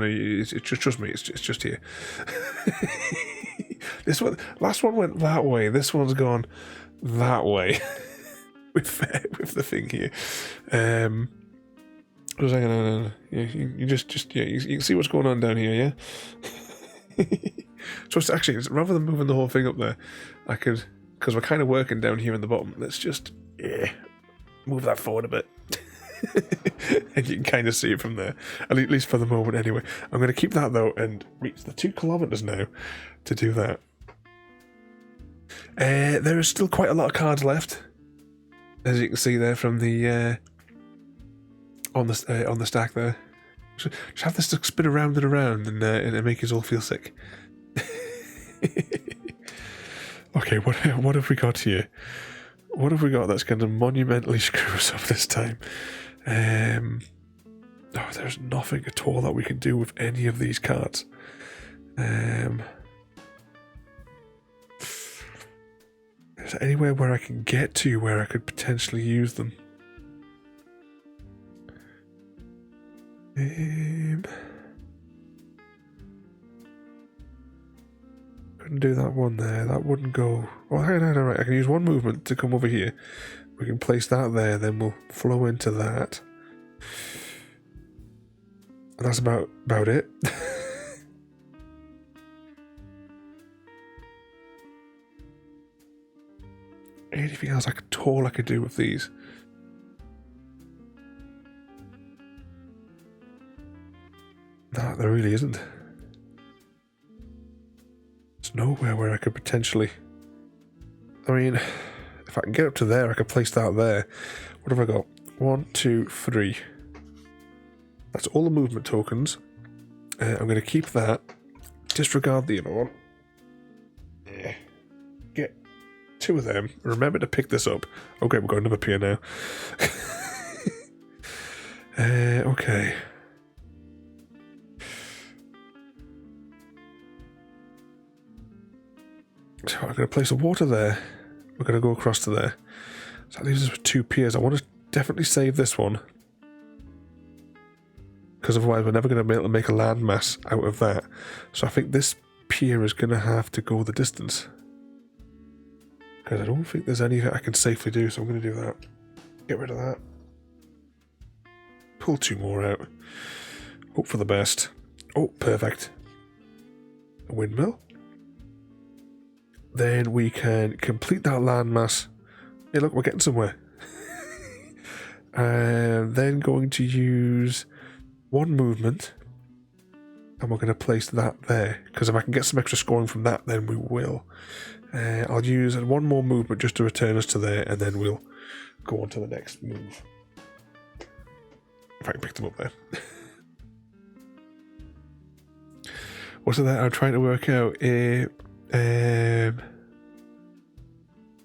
it's just trust me. It's just here. This one, last one went that way. This one's gone that way with the thing here. Just hang on. Yeah, you just you can see what's going on down here. Yeah. So it's actually, rather than moving the whole thing up there, I could, because we're kind of working down here in the bottom. Let's just move that forward a bit. And you can kind of see it from there, at least for the moment anyway. I'm going to keep that though and reach the 2 kilometers now to do that. There is still quite a lot of cards left, as you can see there from the on the stack there. Just have this to spin around and around and make us all feel sick. Okay, what have we got here? What have we got that's going to monumentally screw us up this time? Oh, there's nothing at all that we can do with any of these cards. Is there anywhere where I can get to where I could potentially use them? Couldn't do that one there. That wouldn't go. Oh, right. I can use 1 movement to come over here. We can place that there, then we'll flow into that. And that's about it. Anything else I could do with these? There really isn't. There's nowhere where I could potentially... I mean, if I can get up to there, I could place that there. What have I got? 1, 2, 3. That's all the movement tokens. I'm going to keep that. Disregard the other one. Get 2 of them. Remember to pick this up. Okay, we've got another pier now. Okay. So I'm going to place a water there. We're going to go across to there. So that leaves us with 2 piers. I want to definitely save this one. Because otherwise we're never going to be able to make a landmass out of that. So I think this pier is going to have to go the distance. Because I don't think there's anything I can safely do, so I'm going to do that. Get rid of that. Pull 2 more out. Hope for the best. Oh, perfect. A windmill. Then we can complete that landmass. Hey, look, we're getting somewhere. And then going to use 1 movement. And we're going to place that there. Because if I can get some extra scoring from that, then we will. I'll use 1 more movement just to return us to there. And then we'll go on to the next move. If I can pick them up there. What's it that I'm trying to work out?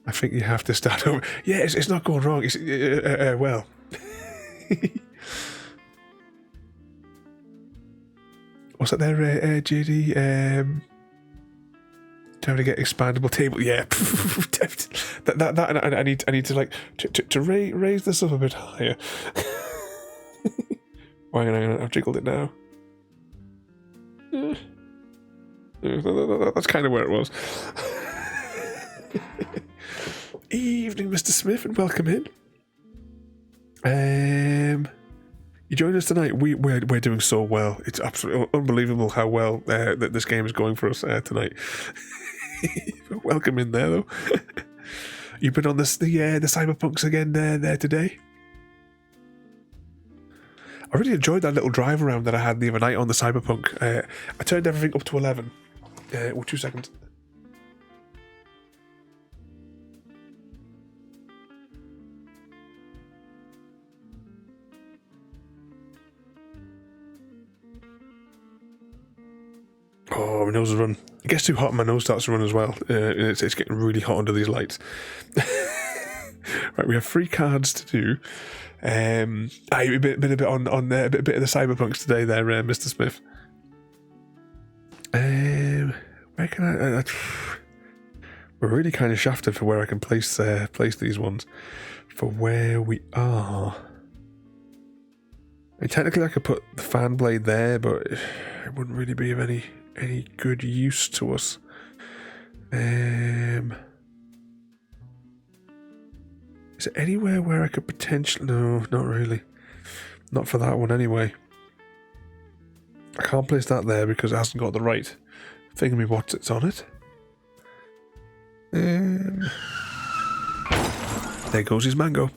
I think you have to start over. Yeah, it's not going wrong. It's well. What's that there, JD? Time to get expandable table. Yeah, that. I need to like to raise this up a bit higher. I've jiggled it now. That's kind of where it was. Evening, Mr. Smith, and welcome in. You joined us tonight. We're doing so well. It's absolutely unbelievable how well that this game is going for us tonight. Welcome in there, though. You've been on the Cyberpunks again there today. I really enjoyed that little drive around that I had the other night on the Cyberpunk. I turned everything up to 11. 2 seconds. Oh, my nose is running. It gets too hot and my nose starts to run as well. It's getting really hot under these lights. Right, we have 3 cards to do. Been a bit on a bit of the Cyberpunks today there, Mr. Smith. Where can I we're really kind of shafted for where I can place these ones for where we are. I mean, technically I could put the fan blade there, but it wouldn't really be of any good use to us. Is there anywhere where I could potentially... No, not really. Not for that one anyway. I can't place that there because it hasn't got the right thingy what's it's on it. There goes his mango.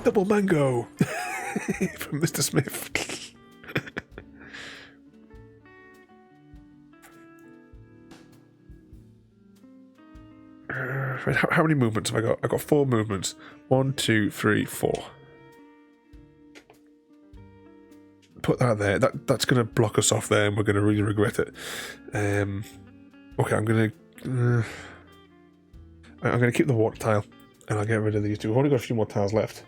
Double mango from Mr. Smith. How many movements have I got? I've got 4 movements. 1, 2, 3, 4. Put that there. That's going to block us off there, and we're going to really regret it. Okay, I'm going to keep the water tile, and I'll get rid of these 2. We've only got a few more tiles left.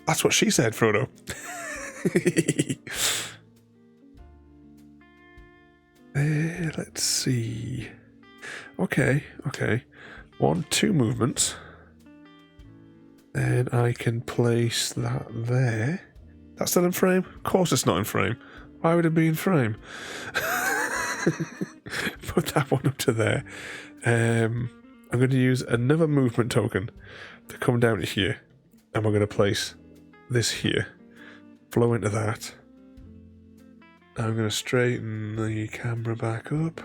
That's what she said, Frodo. Let's see. Okay. 1, 2 movements. Then I can place that there. That's still in frame? Of course it's not in frame. Why would it be in frame? Put that one up to there. I'm going to use another movement token to come down to here. And we're going to place this here. Flow into that. I'm going to straighten the camera back up.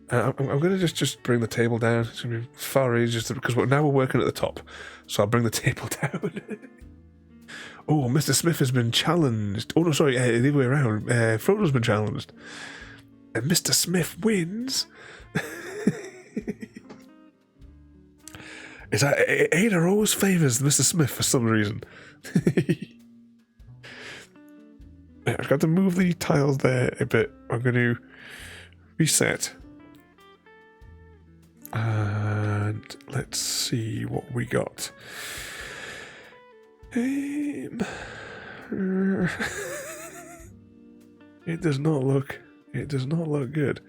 I'm going to just bring the table down. It's going to be far easier because now we're working at the top. So I'll bring the table down. Oh, Mr. Smith has been challenged. Oh, no, sorry, the other way around. Frodo's been challenged. And Mr. Smith wins. It's like Ada always favours Mr. Smith for some reason. I've got to move the tiles there a bit. I'm going to reset. And let's see what we got. It does not look good.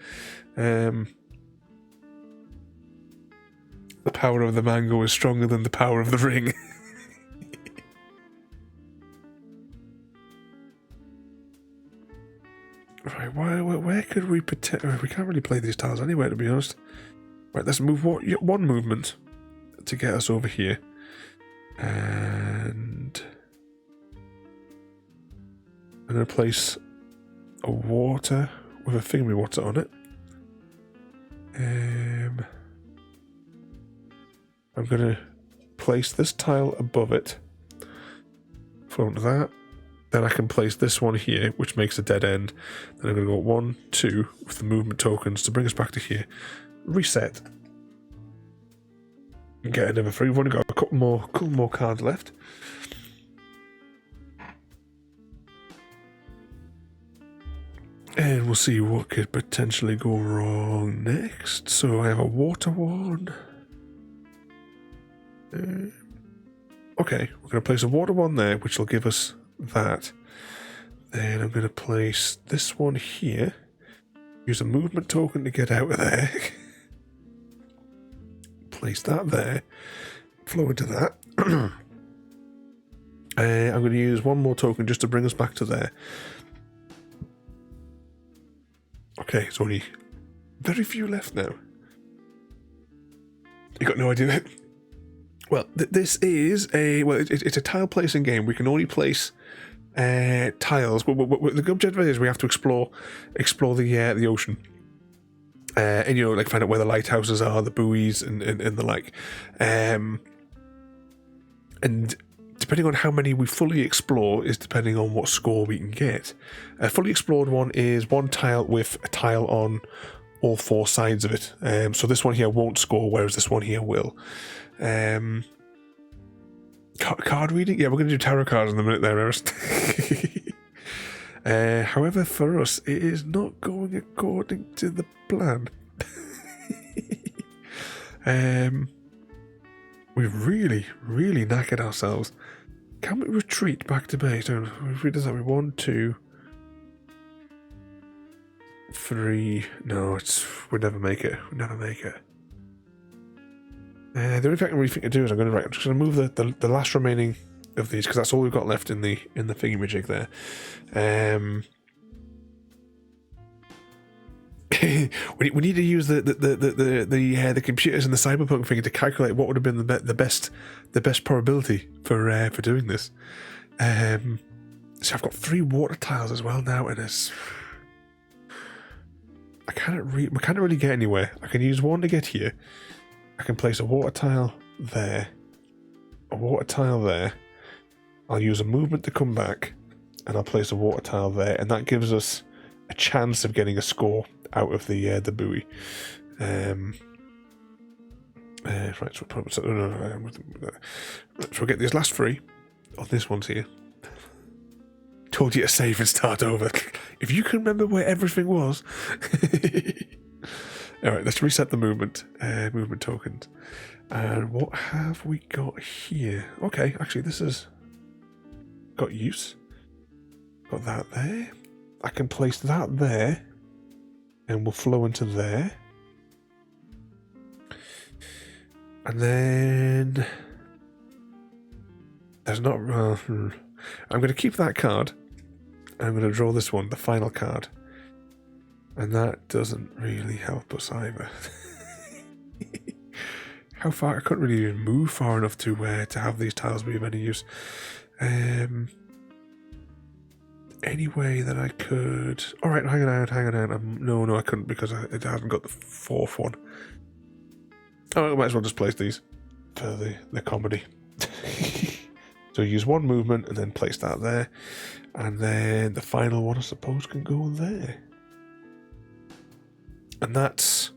The power of the mango is stronger than the power of the ring. Right, where could we pretend? We can't really play these tiles anywhere, to be honest. Right, let's move one movement to get us over here. And I'm going to place a water with a thingy water on it. I'm going to place this tile above it. From that. Then I can place this one here, which makes a dead end. Then I'm going to go 1, 2 with the movement tokens to bring us back to here. Reset. And get another 3. We've only got a couple more cards left. And we'll see what could potentially go wrong next. So I have a water one. Okay, we're going to place a water one there, which will give us that. Then I'm going to place this one here. Use a movement token to get out of there. Place that there. Flow into that. I'm going to use one more token just to bring us back to there. Okay, it's only very few left now. You got no idea. Well, this is it's a tile placing game. We can only place tiles. The objective is we have to explore the ocean. And like find out where the lighthouses are, the buoys, and the like. And depending on how many we fully explore is depending on what score we can get. A fully explored one is one tile with a tile on all 4 sides of it. So this one here won't score, whereas this one here will. Card reading? Yeah, we're going to do tarot cards in a minute there, Eris. However, for us, it is not going according to the plan. We've really knackered ourselves. Can we retreat back to base? If we do that, 1, 2, 3. No, we'd never make it. The only thing I can really think to do is I'm just going to move the last remaining of these because that's all we've got left in the thingamajig there. We need to use the computers and the cyberpunk thing to calculate what would have been the best probability for doing this. So I've got 3 water tiles as well now, and we can't really get anywhere. I can use one to get here. I can place a water tile there, a water tile there. I'll use a movement to come back, and I'll place a water tile there, and that gives us a chance of getting a score out of the buoy. Right, so we'll get these last 3 on this one's here. Told you to save and start over. If you can remember where everything was. Alright, let's reset the movement tokens. And what have we got here? Okay, actually this has got use. Got that there. I can place that there. And we'll flow into there. And then there's not I'm going to keep that card. I'm going to draw this one, the final card. And that doesn't really help us either. How far? I couldn't really even move far enough to have these tiles be of any use. any way that I could... All right, hang on out. No, I couldn't because I haven't got the fourth one. Oh, I might as well just place these for the comedy. So use one movement and then place that there. And then the final one, I suppose, can go there. And that's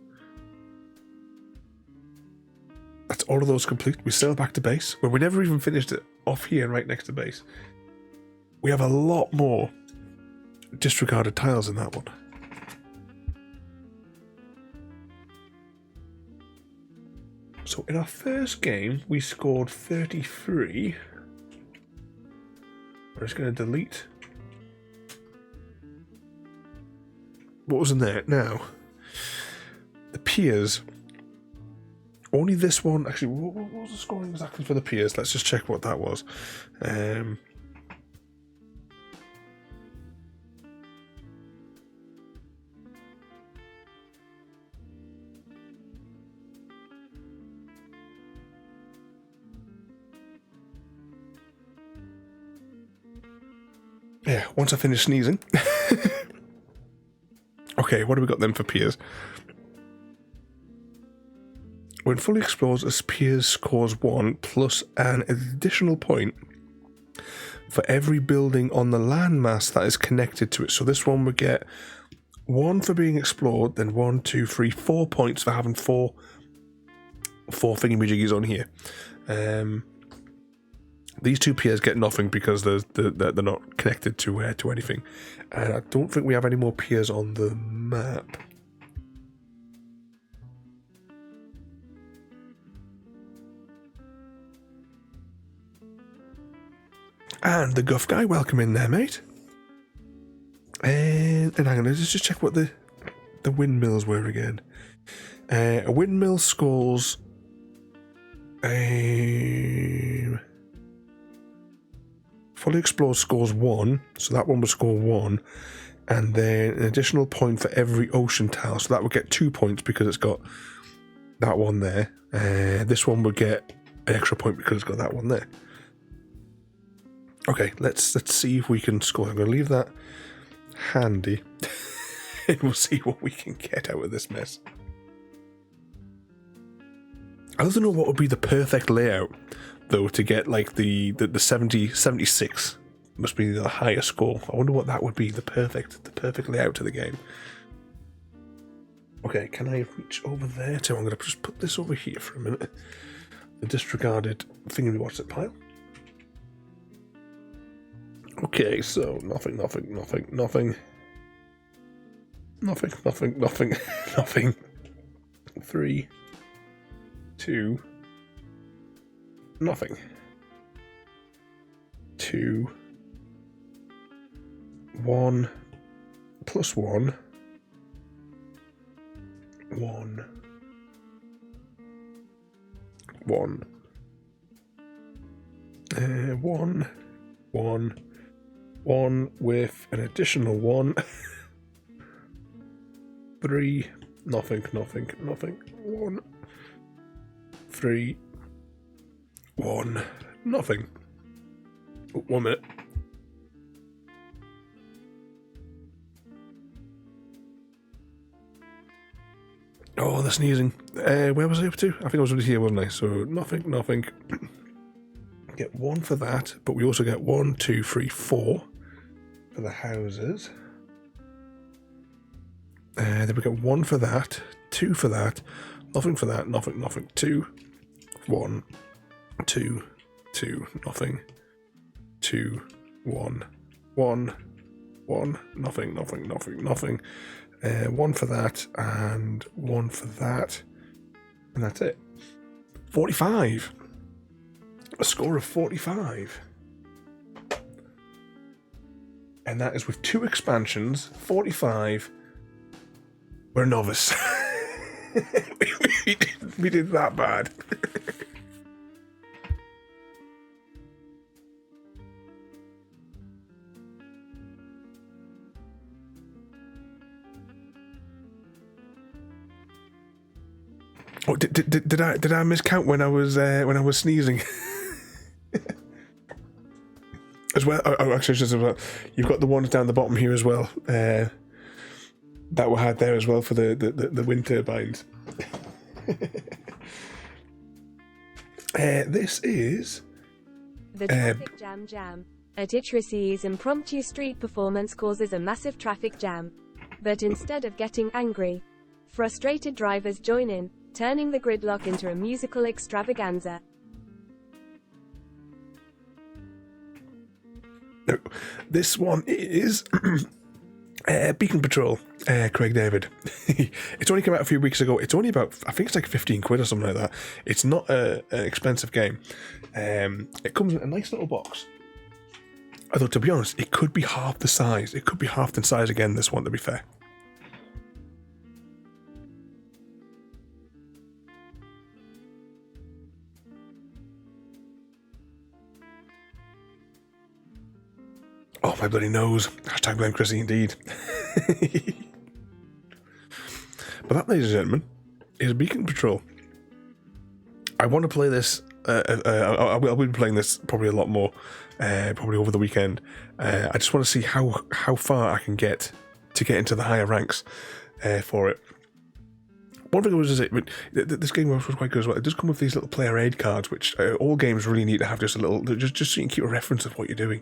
all of those complete. We sail back to base. Well, we never even finished it off here right next to base. We have a lot more disregarded tiles in that one. So in our first game, we scored 33. I'm just going to delete what was in there. Now, the Piers. Only this one. Actually, what was the scoring exactly for the Piers? Let's just check what that was. Yeah, once I finish sneezing. Okay, what have we got then for Piers? When fully explored, as Piers scores 1 plus an additional point for every building on the landmass that is connected to it. So this one would get 1 for being explored, then 1, 2, 3, 4 points for having four thingamajiggies on here. These two piers get nothing because they're not connected to anything. And I don't think we have any more piers on the map. And the Guff guy, welcome in there, mate. And hang on, let's just check what the windmills were again. A windmill scores... Fully explored scores 1, so that one would score 1, and then an additional point for every ocean tile, so that would get 2 points because it's got that one there. This one would get an extra point because it's got that one there. Okay, let's see if we can score. I'm going to leave that handy, and we'll see what we can get out of this mess. I don't know what would be the perfect layout, though, to get like the 76 must be the highest score. I wonder what that would be, the perfect layout to the game. Okay, can I reach over there too? I'm going to just put this over here for a minute. The disregarded thingy what's it pile. Okay, so nothing. 3, 2, nothing. 2, 1, plus 1, 1, 1, 1 with an additional 1. 3, nothing. 1, 3, 1, nothing. Oh, 1 minute. Oh, the sneezing. Where was I up to? I think I was already here, wasn't I? So nothing. Get 1 for that, but we also get 1, 2, 3, 4 for the houses. Then we get 1 for that, 2 for that, nothing for that, nothing. 2, 1, 2, 2, nothing. 2, 1, 1, 1, nothing. 1 for that and 1 for that, and that's it. 45. A score of 45. And that is with 2 expansions, 45. We're a novice. we did that bad. Oh, did I miscount when I was sneezing? as well. Actually, just as well, you've got the ones down the bottom here as well. That were had there as well for the wind turbines. This is the traffic jam. At Itrisse's impromptu street performance causes a massive traffic jam. But instead of getting angry, frustrated drivers join in, turning the gridlock into a musical extravaganza. This one is Beacon Patrol, Craig David. It's only come out a few weeks ago. It's only about, I think it's like 15 quid or something like that. It's not an expensive game. It comes in a nice little box. Although, to be honest, it could be half the size. It could be half the size again, this one, to be fair. Oh, my bloody nose. Hashtag blame Chrissy, indeed. But that, ladies and gentlemen, is Beacon Patrol. I want to play this. I will be playing this probably a lot more, probably over the weekend. I just want to see how far I can get to get into the higher ranks for it. One thing was this game was quite good as well. It does come with these little player aid cards, which all games really need to have just a little, just so you can keep a reference of what you're doing.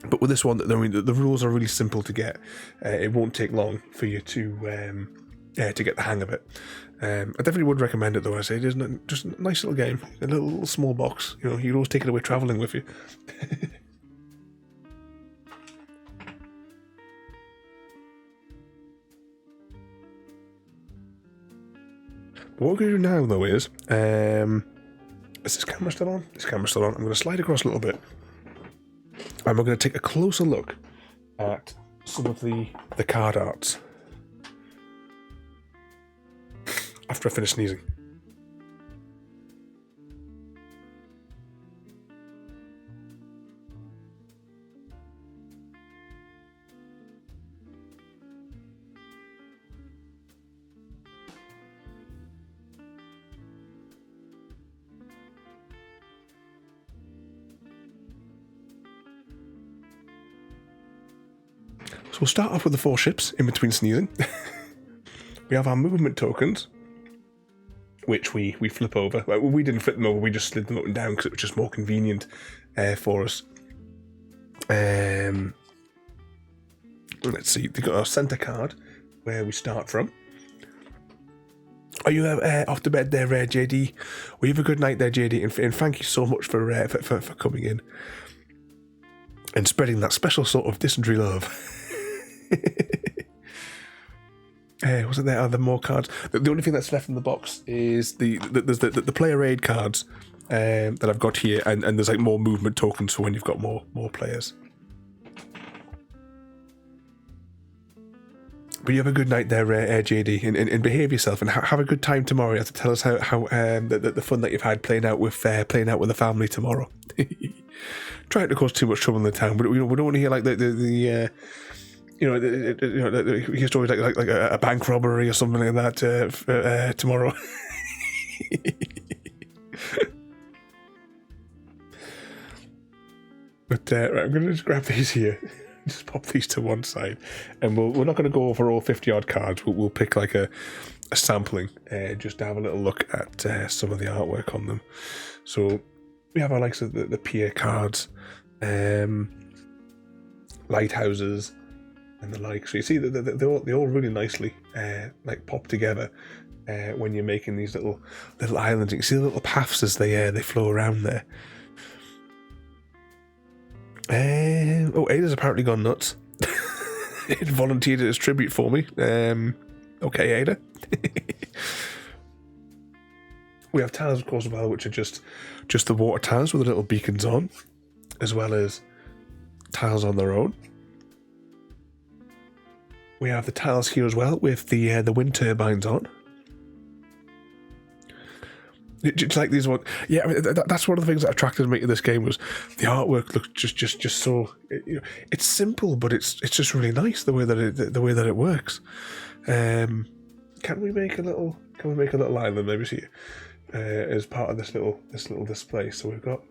But with this one, I mean, the rules are really simple to get. It won't take long for you to get the hang of it. I definitely would recommend it, though. I say it is just a nice little game, a little small box. You know, you'd always take it away travelling with you. What we're going to do now, though, is this camera still on? This camera's still on. I'm going to slide across a little bit, and we're going to take a closer look at some of the card arts after I finish sneezing. So we'll start off with the 4 ships in between sneezing. We have our movement tokens, which we flip over. Well, we didn't flip them over, we just slid them up and down because it was just more convenient for us. Let's see, they've got our centre card, where we start from. Are you off to bed there, JD? Well, you have a good night there, JD, and thank you so much for coming in and spreading that special sort of dysentery love. Wasn't there other more cards? The only thing that's left in the box is the player aid cards that I've got here, and there's like more movement tokens for when you've got more players. But you have a good night there, JD, and behave yourself, and have a good time tomorrow. You have to tell us how the fun that you've had playing out with the family tomorrow. Try not to cause too much trouble in the town, but we don't want to hear like the stories like a bank robbery or something like that tomorrow. But right, I'm going to just grab these here, just pop these to one side, and we're not going to go over all 50 odd cards. We'll pick like a sampling, just to have a little look at some of the artwork on them. So we have our likes of the Piers cards, Lighthouses, and the like. So you see that they all really nicely like pop together when you're making these little islands. You can see the little paths as they flow around there. Ada's apparently gone nuts. It volunteered as tribute for me. Okay, Ada. We have tiles, of course, as well, which are just the water tiles with the little beacons on, as well as tiles on their own. We have the tiles here as well with the wind turbines on. Just like these ones, yeah. I mean, that's one of the things that attracted me to this game was the artwork looks just so. It's simple, but it's just really nice the way that it works. Can we make a little island maybe see as part of this little display? So we've got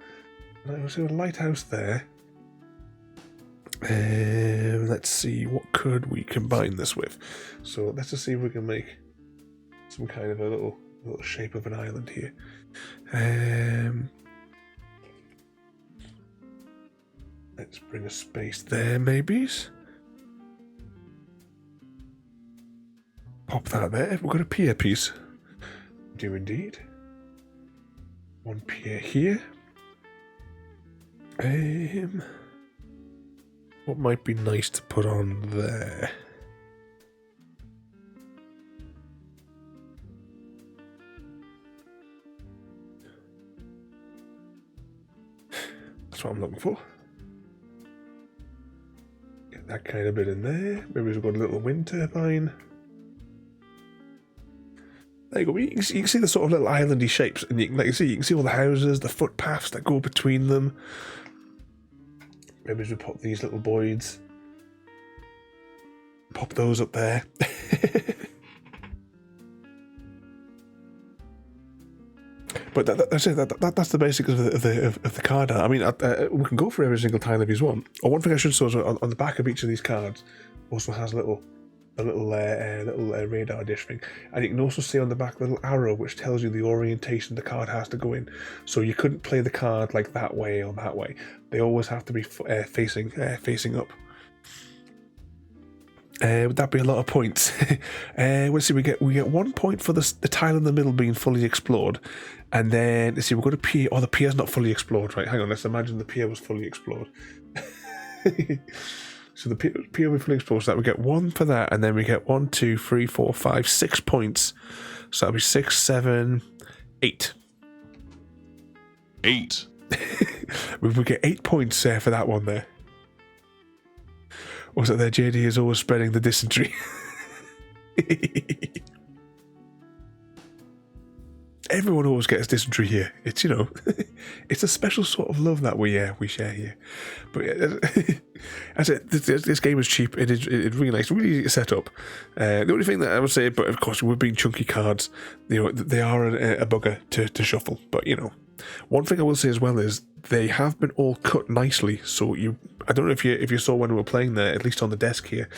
Let's do a lighthouse there. Let's see, what could we combine this with? So let's just see if we can make some kind of a little shape of an island here. Let's bring a space there, maybe. Pop that there. We've got a pier piece. Do indeed. One pier here. What might be nice to put on there? That's what I'm looking for. Get that kind of bit in there. Maybe we've got a little wind turbine. There you go. You can see the sort of little islandy shapes, and you can see all the houses, the footpaths that go between them. Maybe we pop these little buoys. Pop those up there. But that's it. That's the basics of the card art. I mean, we can go for every single tile if you want. Or one thing I should say is on the back of each of these cards also has a little radar dish thing, and you can also see on the back a little arrow which tells you the orientation the card has to go in. So you couldn't play the card like that way or that way. They always have to be facing up. Would that be a lot of points? Let's see. We get 1 point for the tile in the middle being fully explored, and then let's see. We've got a pier. Oh, the pier's not fully explored, right? Hang on. Let's imagine the pier was fully explored. So the pier will be fully explored. So that we get 1 for that, and then we get 1, 2, 3, 4, 5, 6 points. So that'll be 6, 7, 8. 8. We get 8 points for that one there. Was it there? JD is always spreading the dysentery. Everyone always gets dysentery here. It's, it's a special sort of love that we share here. But as this game is cheap. It's really nice, really easy to set up. The only thing that I would say, but of course, with being chunky cards, they are a bugger to shuffle. But one thing I will say as well is they have been all cut nicely. So I don't know if you saw when we were playing there, at least on the desk here,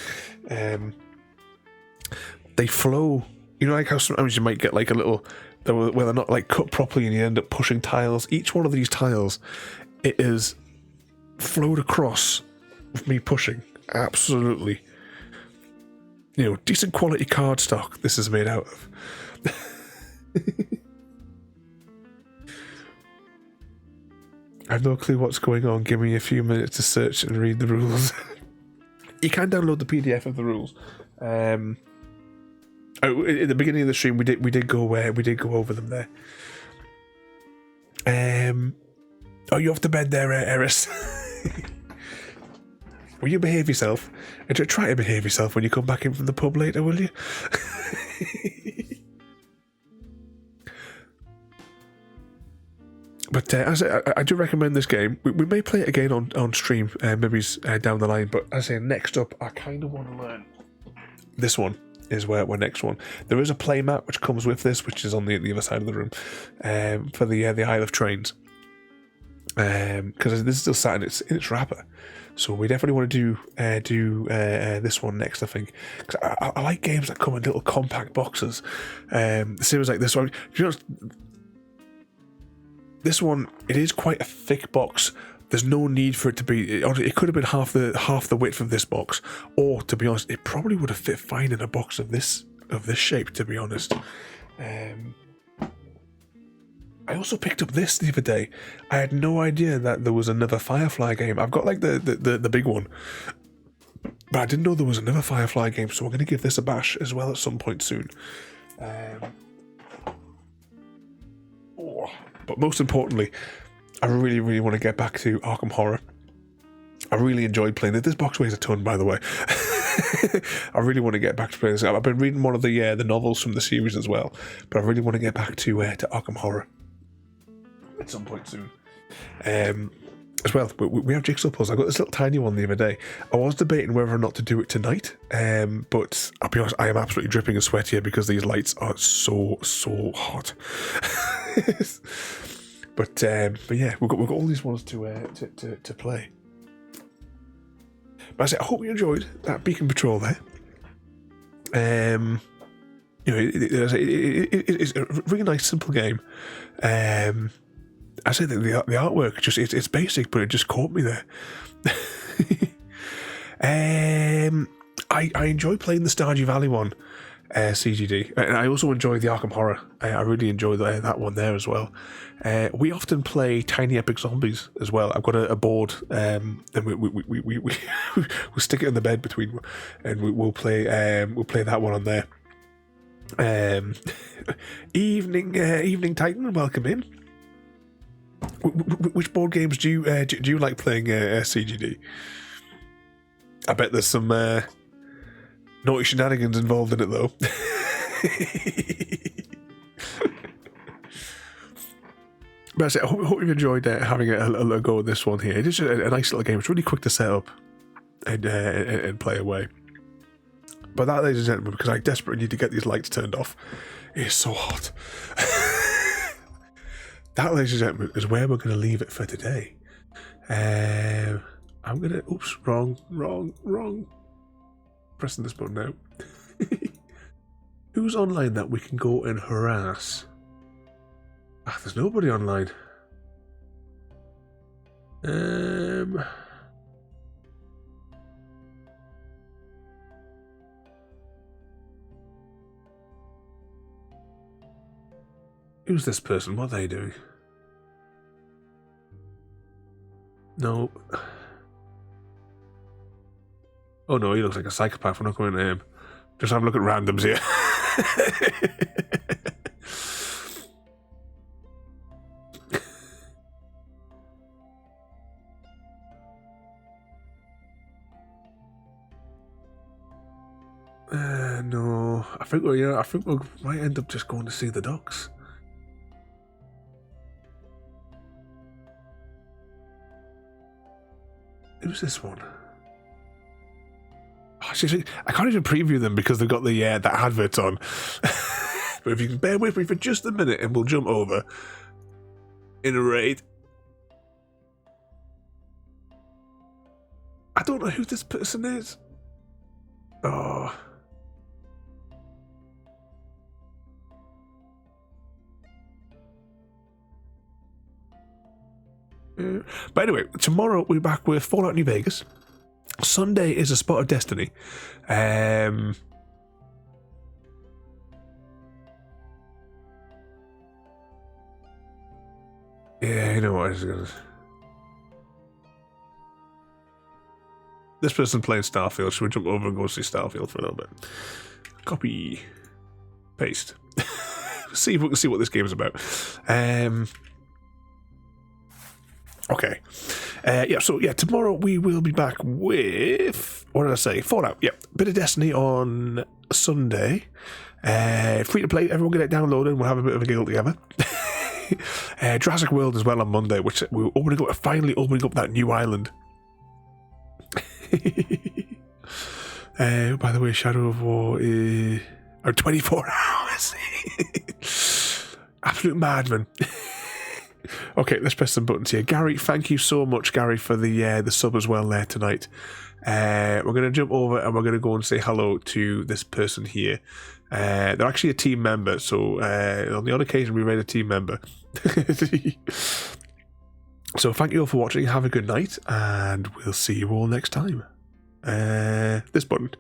they flow. Like how sometimes you might get like a little, where they're not like cut properly and you end up pushing tiles. Each one of these tiles, it is flowed across with me pushing. Absolutely. Decent quality card stock this is made out of. I have no clue what's going on. Give me a few minutes to search and read the rules. You can download the PDF of the rules. At the beginning of the stream, we did go over them there. You off to bed there, Eris? Will you behave yourself? And try to behave yourself when you come back in from the pub later, will you? But I do recommend this game. We may play it again on stream, maybe down the line. But as I say, next up, I kind of want to learn. This one is where next one. There is a play mat which comes with this, which is on the other side of the room, for the Isle of Trains. Because this is still sat in its wrapper, so we definitely want to do this one next. I think because I like games that come in little compact boxes. Same as like this one. This one, it is quite a thick box. There's no need for it to be. It could have been half the width of this box, or to be honest, it probably would have fit fine in a box of this shape. To be honest, I also picked up this the other day. I had no idea that there was another Firefly game. I've got like the big one, but I didn't know there was another Firefly game. So we're going to give this a bash as well at some point soon. But most importantly, I really, really want to get back to Arkham Horror. I really enjoyed playing it. This box weighs a ton, by the way. I really want to get back to playing this. I've been reading one of the novels from the series as well, but I really want to get back to Arkham Horror at some point soon. As well, we have jigsaw puzzles. I got this little tiny one the other day. I was debating whether or not to do it tonight, but I'll be honest, I am absolutely dripping in sweat here because these lights are so hot. But yeah, we've got all these ones to play. But I hope you enjoyed that Beacon Patrol there. It's a really nice, simple game. I say that the artwork it's basic, but it just caught me there. I enjoy playing the Stardew Valley one, CGD, and I also enjoy the Arkham Horror. I really enjoy that one there as well. We often play Tiny Epic Zombies as well. I've got a board, and we'll stick it in the bed between, and we'll play that one on there. Evening Titan, welcome in. Which board games do you like playing, CGD? I bet there's some naughty shenanigans involved in it, though. But I hope you've enjoyed having a go at this one here. It is a nice little game. It's really quick to set up and play away. But that, ladies and gentlemen, because I desperately need to get these lights turned off, it is so hot. That, ladies and gentlemen, is where we're going to leave it for today. I'm going to... Oops, wrong. Pressing this button now. Who's online that we can go and harass? There's nobody online. Who's this person? What are they doing? No. Oh no, he looks like a psychopath. We're not going to him. Just have a look at randoms here. No, I think we might end up just going to see the ducks. Who's this one? Oh, seriously, I can't even preview them because they've got the adverts on. But if you can bear with me for just a minute, and we'll jump over in a raid. I don't know who this person is. Oh. But anyway, tomorrow we're back with Fallout New Vegas. Sunday is a Spot of Destiny. Yeah, you know what? This person's playing Starfield. Should we jump over and go see Starfield for a little bit? Copy, paste. See if we can see what this game is about. Okay. Tomorrow we will be back with, what did I say? Fallout. Yep. Bit of Destiny on Sunday. Free to play. Everyone get it downloaded and we'll have a bit of a giggle together. Jurassic World as well on Monday, which we're finally opening up that new island. By the way, Shadow of War is 24 hours. Absolute madman. Okay, let's press some buttons here. Gary, thank you so much, Gary, for the sub as well there tonight. We're going to jump over and we're going to go and say hello to this person here. They're actually a team member, so on the odd occasion we raid a team member. So thank you all for watching. Have a good night, and we'll see you all next time. This button.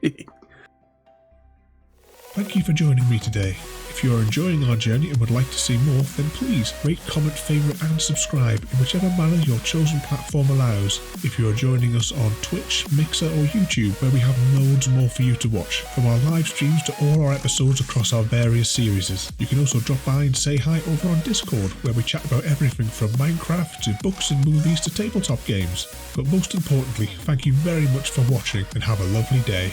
Thank you for joining me today. If you are enjoying our journey and would like to see more, then please rate, comment, favourite and subscribe in whichever manner your chosen platform allows. If you are joining us on Twitch, Mixer or YouTube, where we have loads more for you to watch, from our live streams to all our episodes across our various series. You can also drop by and say hi over on Discord, where we chat about everything from Minecraft to books and movies to tabletop games. But most importantly, thank you very much for watching and have a lovely day.